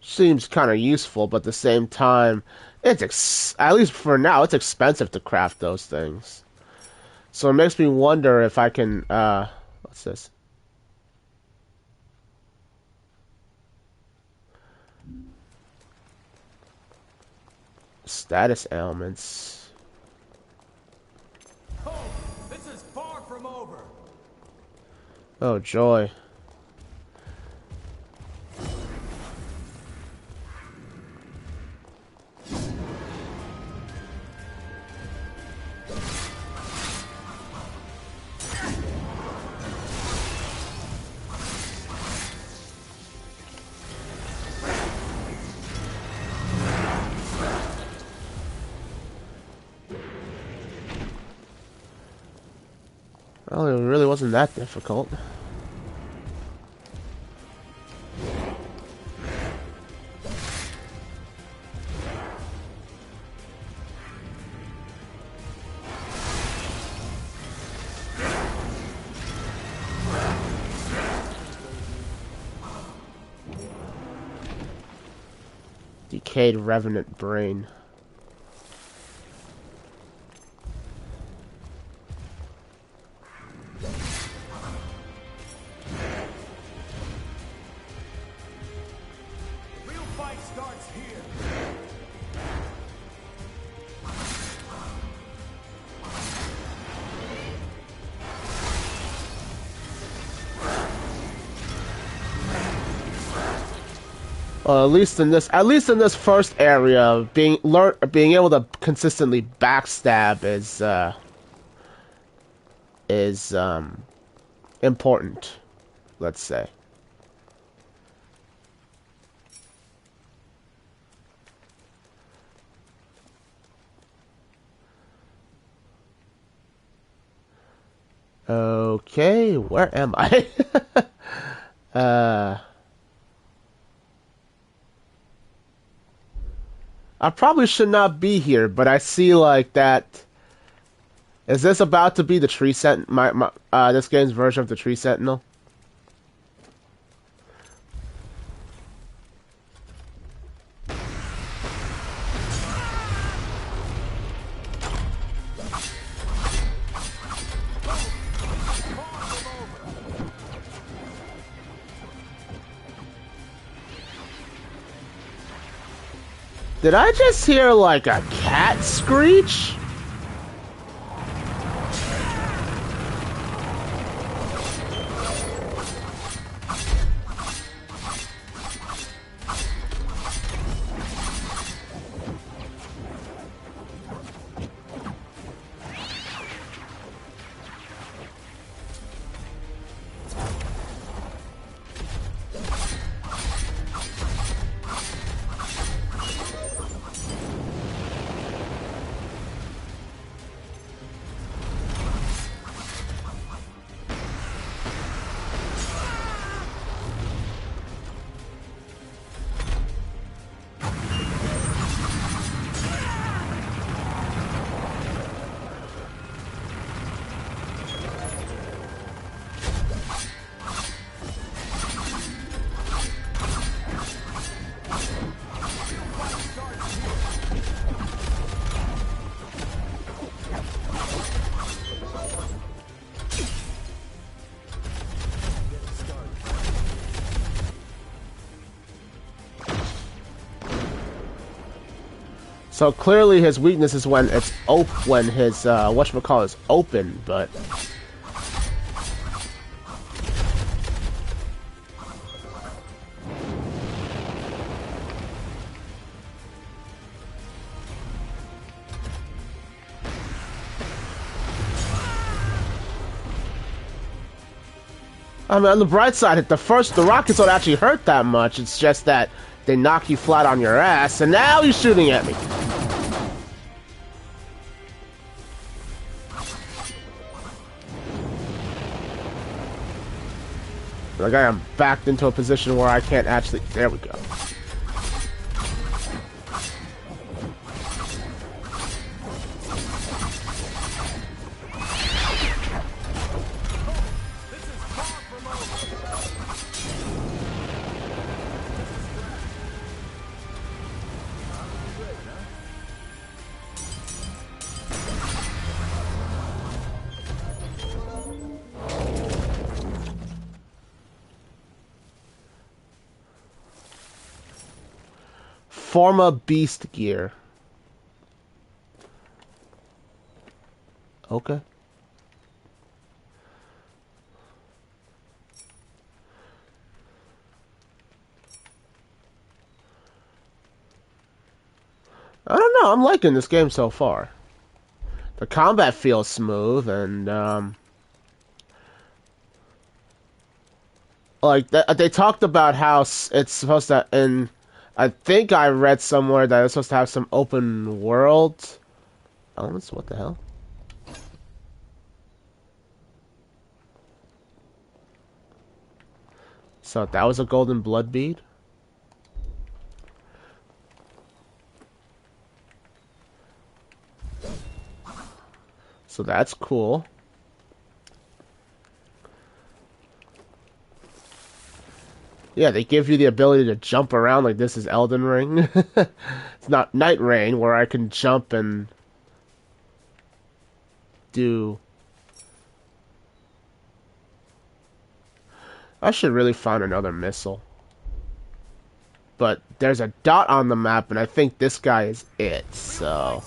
Seems kind of useful, but at the same time, it's at least for now, it's expensive to craft those things. So it makes me wonder if I can, what's this? Status ailments. Oh, this is far from over. Oh, joy. Well, it really wasn't that difficult. Decayed Revenant Brain. At least in this first area, being able to consistently backstab is important, let's say. Okay, where am I? I probably should not be here, but I see like that. Is this about to be the Tree Sentinel? This game's version of the Tree Sentinel? Did I just hear like a cat screech? So clearly his weakness is when it's when his whatchamacallit is open, but I mean, on the bright side, the rockets don't actually hurt that much. It's just that they knock you flat on your ass, and now he's shooting at me. Like I am backed into a position where I can't actually. There we go. Forma beast gear. Okay. I don't know, I'm liking this game so far. The combat feels smooth and like they talked about how it's supposed to, and I think I read somewhere that it's supposed to have some open world elements. What the hell? So that was a golden blood bead? So that's cool. Yeah, they give you the ability to jump around like this is Elden Ring. It's not Night Rain, where I can jump and do... I should really find another missile. But there's a dot on the map, and I think this guy is it, so...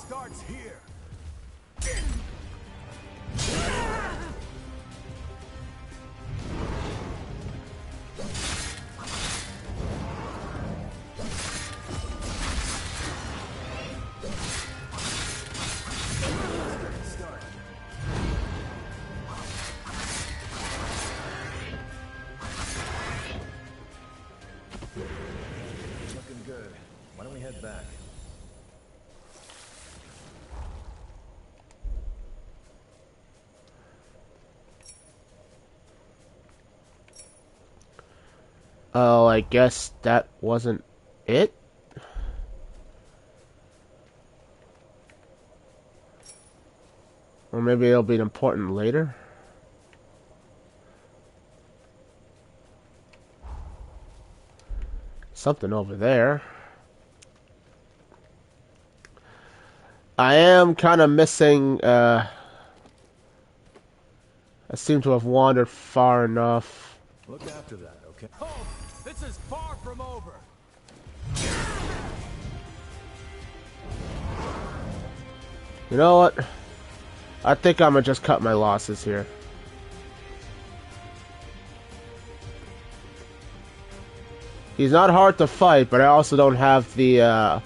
back. Oh, I guess that wasn't it? Or maybe it'll be important later? Something over there. I am kind of missing, I seem to have wandered far enough. Look after that, okay? Oh, this is far from over. You know what? I think I'm gonna just cut my losses here. He's not hard to fight, but I also don't have the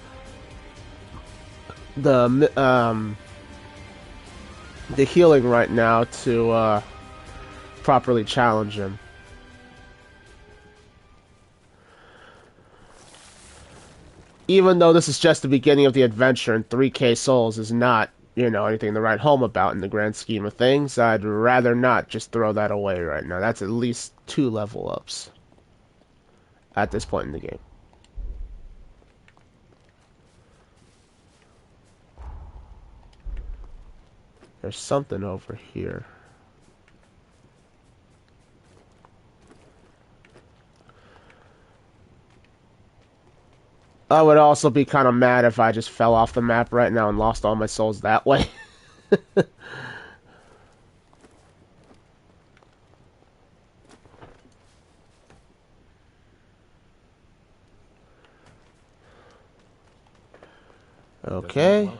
healing right now to properly challenge him. Even though this is just the beginning of the adventure and 3k souls is not, you know, anything to write home about in the grand scheme of things, I'd rather not just throw that away right now. That's at least 2 level ups at this point in the game. There's something over here. I would also be kind of mad if I just fell off the map right now and lost all my souls that way. Okay.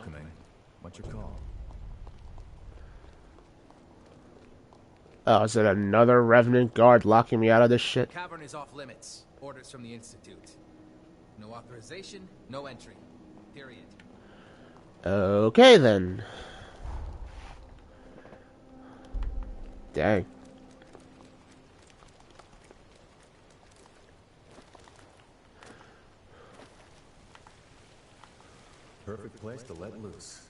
What's your call? Oh, is it another Revenant guard locking me out of this shit? Cavern is off limits. Orders from the Institute. No authorization, no entry. Period. Okay then. Dang. Perfect place to let loose.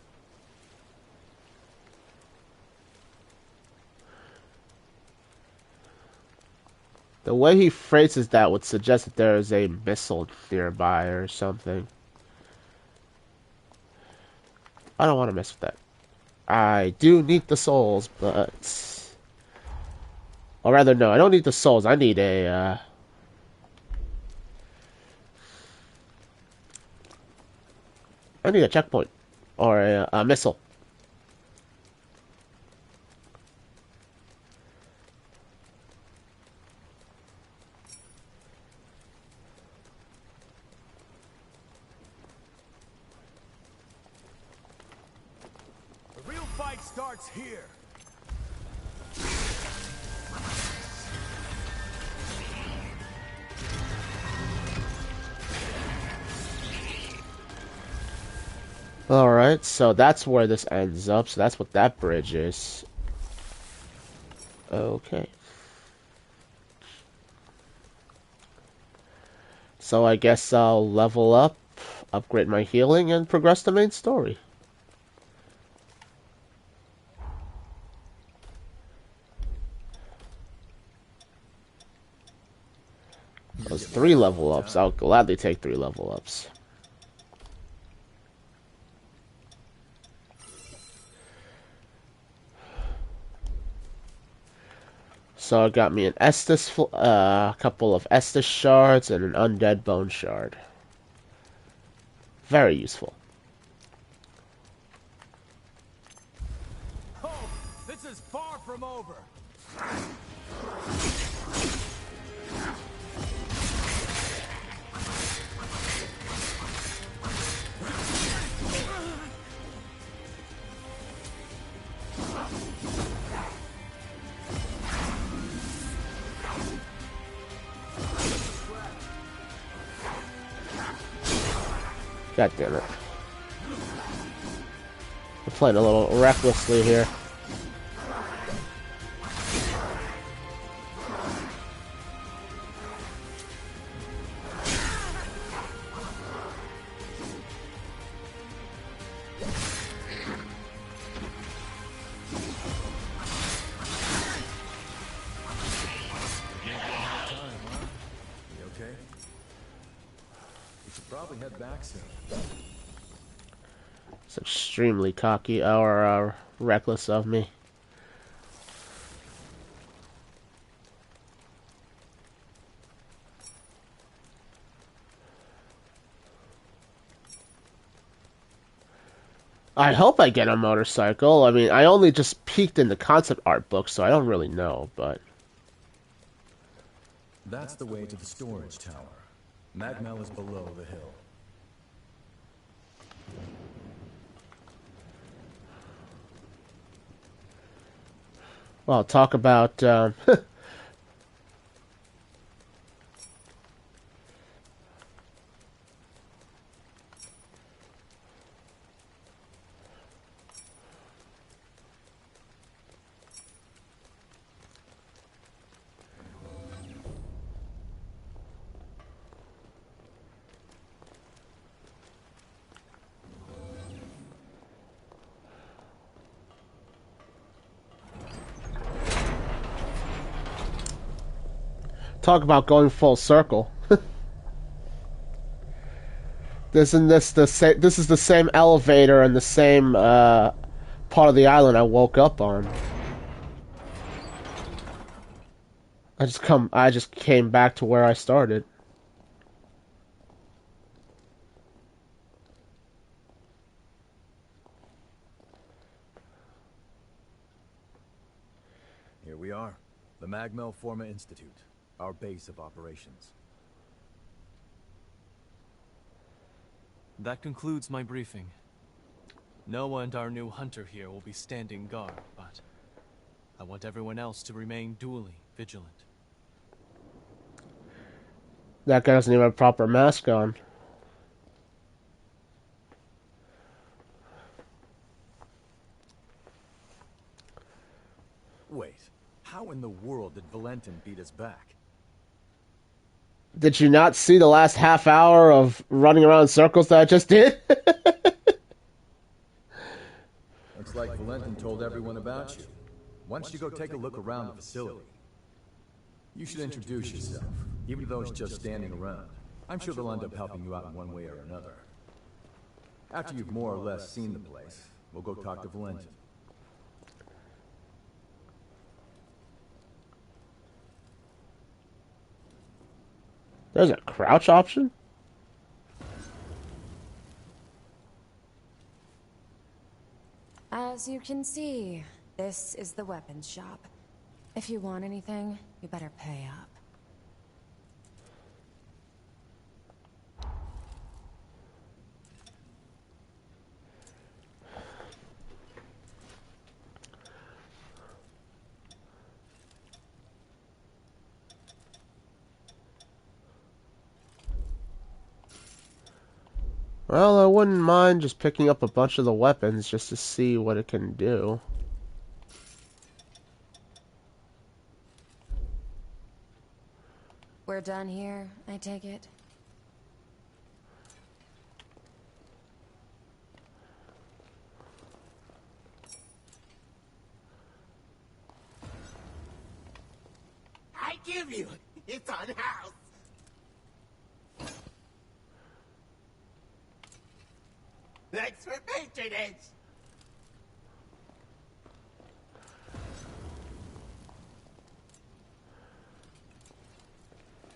The way he phrases that would suggest that there is a missile nearby or something. I don't want to mess with that. I do need the souls, but... Or rather, no, I don't need the souls. I need a, I need a checkpoint. Or a missile. The real fight starts here. Alright, so that's where this ends up. So that's what that bridge is. Okay. So I guess I'll level up, upgrade my healing, and progress the main story. Those 3 level ups. I'll gladly take 3 level ups. So I got me an Estus, a couple of Estus shards, and an Undead Bone shard. Very useful. Oh, this is far from over. God damn it. We're playing a little recklessly here. probably head back soon. It's extremely cocky or reckless of me. I hope I get a motorcycle. I mean, I only just peeked in the concept art book, so I don't really know, but... That's the way to the storage tower. Magmel is below the hill. Well, talk about... talk about going full circle. This is the same elevator and the same part of the island I woke up on. I just came back to where I started. Here we are, the Magmel Forma Institute, our base of operations. That concludes my briefing. Noah and our new hunter here will be standing guard, but I want everyone else to remain duly vigilant. That guy doesn't even have a proper mask on. Wait, how in the world did Valentin beat us back? Did you not see the last half hour of running around in circles that I just did? Looks like Valentin told everyone about you. Why don't you go take a look around the facility? You should introduce yourself, even though it's just standing around. I'm sure they'll end up helping you out in one way or another. After you've more or less seen the place, we'll go talk to Valentin. There's a crouch option? As you can see, this is the weapons shop. If you want anything, you better pay up. Well, I wouldn't mind just picking up a bunch of the weapons just to see what it can do. We're done here, I take it? I give you, it's unhoused. Thanks for patronage.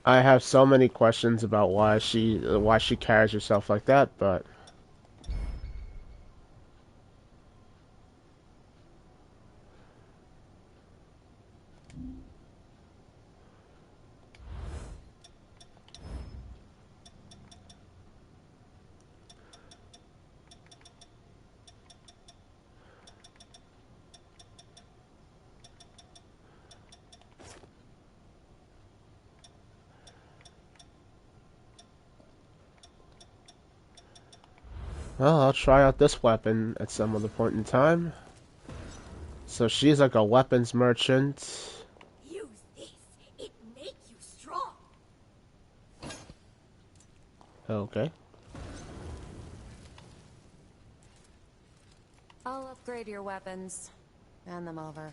I have so many questions about why she carries herself like that, but well, I'll try out this weapon at some other point in time. So she's like a weapons merchant. Use this. It make you strong. Okay. I'll upgrade your weapons. Hand them over.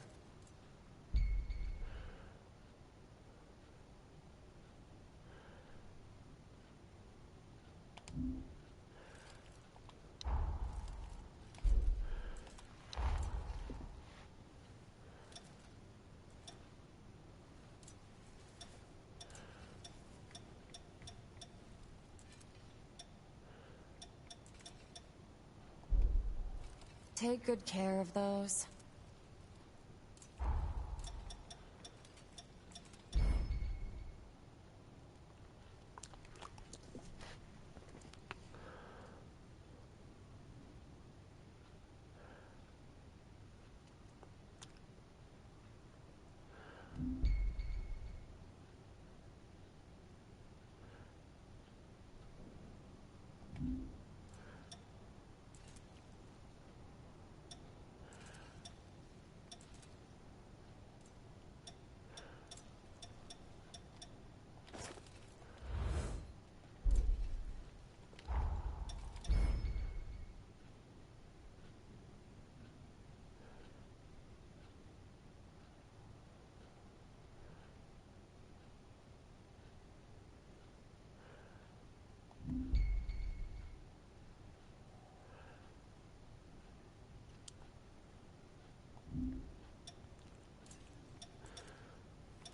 Take good care of those.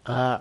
Uh,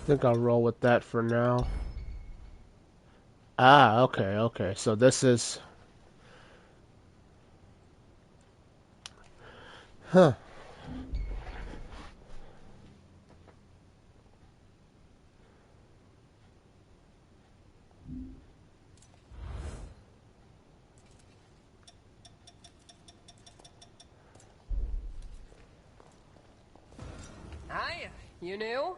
I think I'll roll with that for now. Ah, okay, okay. So this is... Huh. Hiya, you new?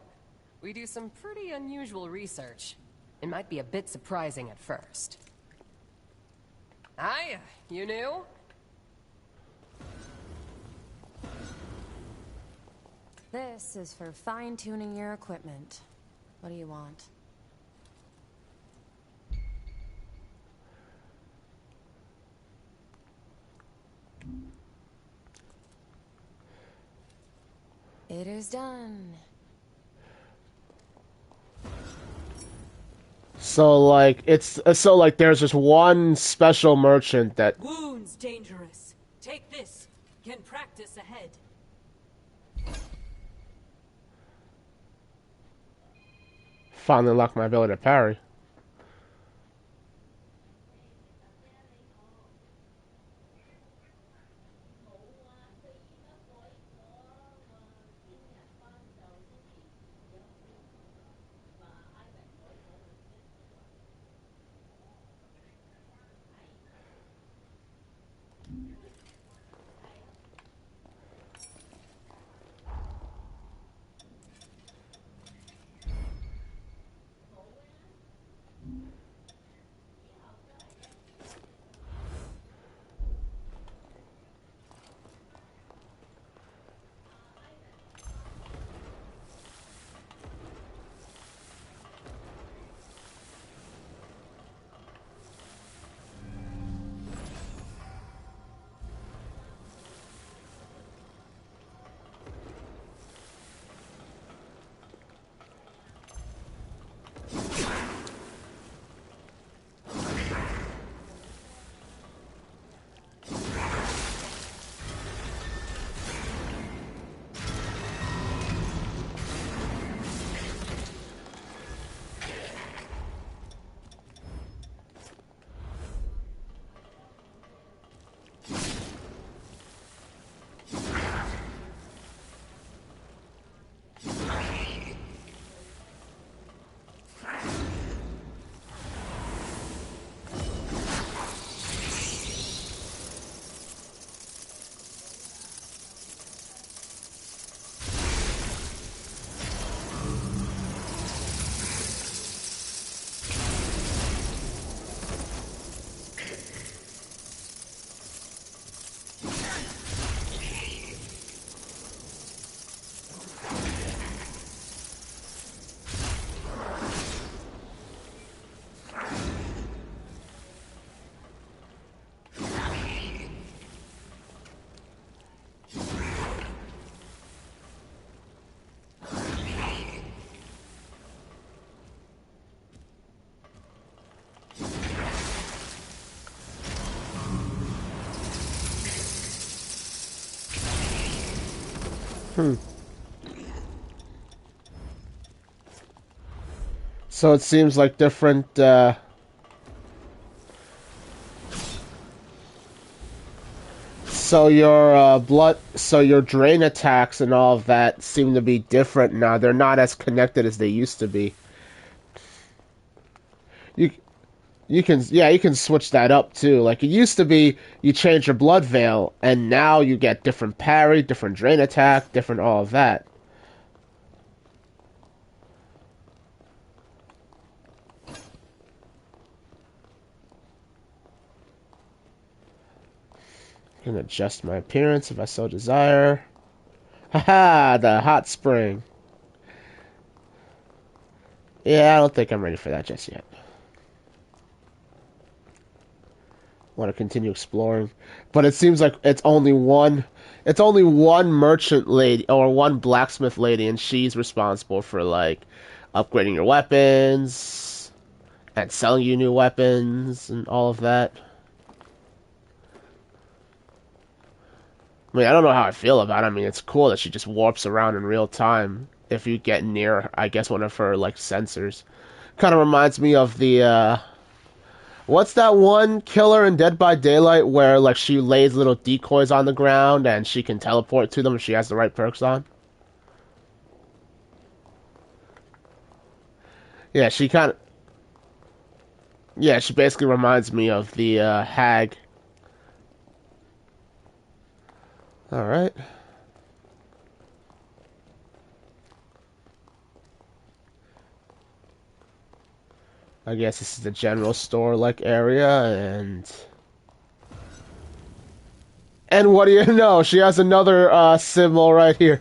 We do some pretty unusual research. It might be a bit surprising at first. Hiya, you new? This is for fine-tuning your equipment. What do you want? It is done. So like there's just one special merchant that Wounds dangerous. Take this. Can practice ahead. finally unlocked my ability to parry. So it seems like different, so your drain attacks and all of that seem to be different now. They're not as connected as they used to be. You can switch that up too. Like it used to be, you change your blood veil, and now you get different parry, different drain attack, different all of that. I can adjust my appearance if I so desire. Haha, the hot spring. Yeah, I don't think I'm ready for that just yet. Want to continue exploring, but it seems like it's only one merchant lady or one blacksmith lady, and she's responsible for like upgrading your weapons and selling you new weapons and all of that. I mean, I don't know how I feel about it. I mean, it's cool that she just warps around in real time if you get near, I guess, one of her like sensors. Kind of reminds me of the what's that one killer in Dead by Daylight where like she lays little decoys on the ground and she can teleport to them if she has the right perks on? Yeah, she basically reminds me of the hag. Alright. I guess this is the general store-like area, and what do you know? She has another symbol right here.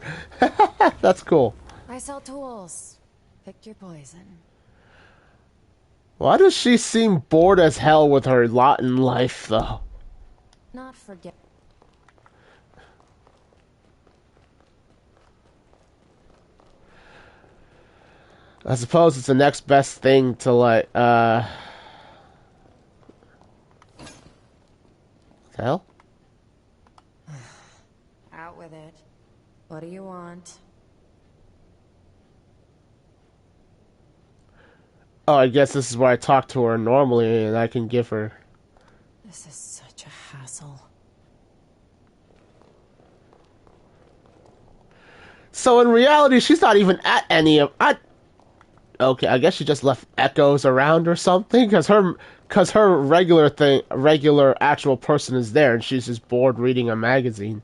That's cool. I sell tools. Pick your poison. Why does she seem bored as hell with her lot in life, though? Not forget. I suppose it's the next best thing to like, what the hell? Out with it. What do you want? Oh, I guess this is where I talk to her normally, and I can give her... This is such a hassle. So in reality, she's not even at any of... Okay, I guess she just left echoes around or something, because her regular actual person is there, and she's just bored reading a magazine.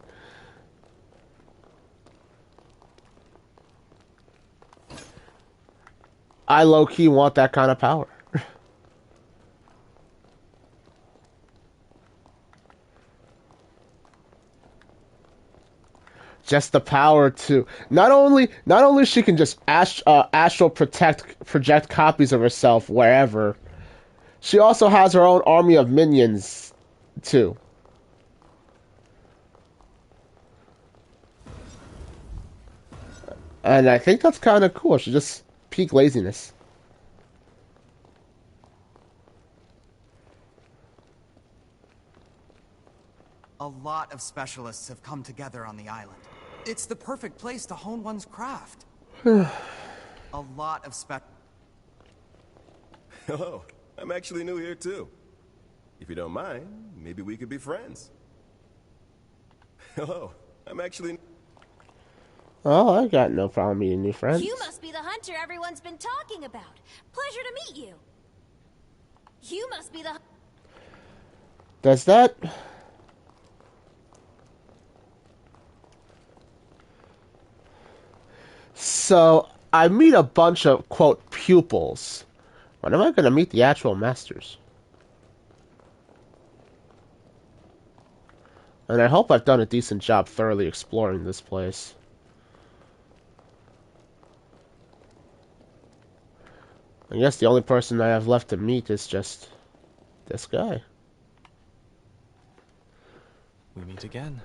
I low-key want that kind of power. Just the power to not only she can just astral project copies of herself wherever. She also has her own army of minions too. And I think that's kind of cool. She just peak laziness. A lot of specialists have come together on the island. It's the perfect place to hone one's craft. A lot of Hello, I'm actually new here too. If you don't mind, maybe we could be friends. Hello, I'm actually... Oh, I got no problem meeting new friends. You must be the hunter everyone's been talking about. Pleasure to meet you. You must be the... Does that... So, I meet a bunch of, quote, pupils. When am I going to meet the actual masters? And I hope I've done a decent job thoroughly exploring this place. I guess the only person I have left to meet is just this guy. We meet again.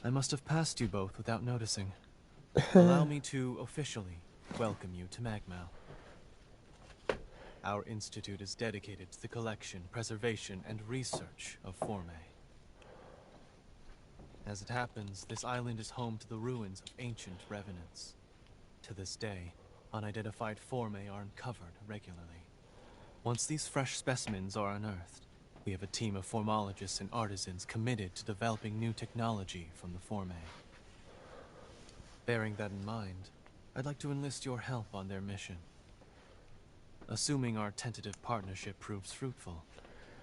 I must have passed you both without noticing. Allow me to officially welcome you to Magmal. Our institute is dedicated to the collection, preservation, and research of Forme. As it happens, this island is home to the ruins of ancient revenants. To this day, unidentified formae are uncovered regularly. Once these fresh specimens are unearthed, we have a team of formologists and artisans committed to developing new technology from the formae. Bearing that in mind, I'd like to enlist your help on their mission. Assuming our tentative partnership proves fruitful,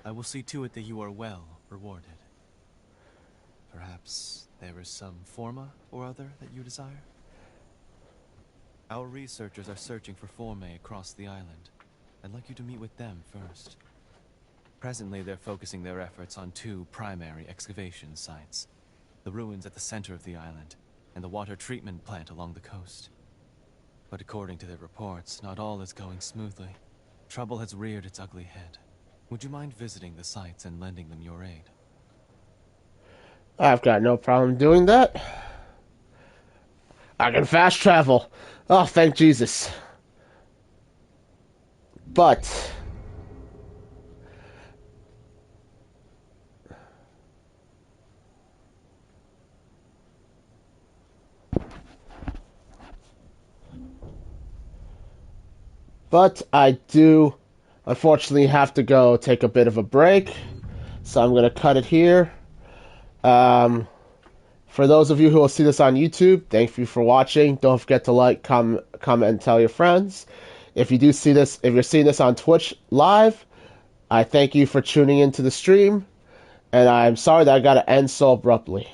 I will see to it that you are well rewarded. Perhaps there is some forma or other that you desire? Our researchers are searching for formae across the island. I'd like you to meet with them first. Presently, they're focusing their efforts on 2 primary excavation sites. The ruins at the center of the island, and the water treatment plant along the coast. But according to their reports, not all is going smoothly. Trouble has reared its ugly head. Would you mind visiting the sites and lending them your aid? I've got no problem doing that. I can fast travel. Oh, thank Jesus. But I do unfortunately have to go take a bit of a break. So I'm going to cut it here. For those of you who will see this on YouTube, thank you for watching. Don't forget to like, comment, and tell your friends. If you do see this, if you're seeing this on Twitch live, I thank you for tuning into the stream. And I'm sorry that I got to end so abruptly.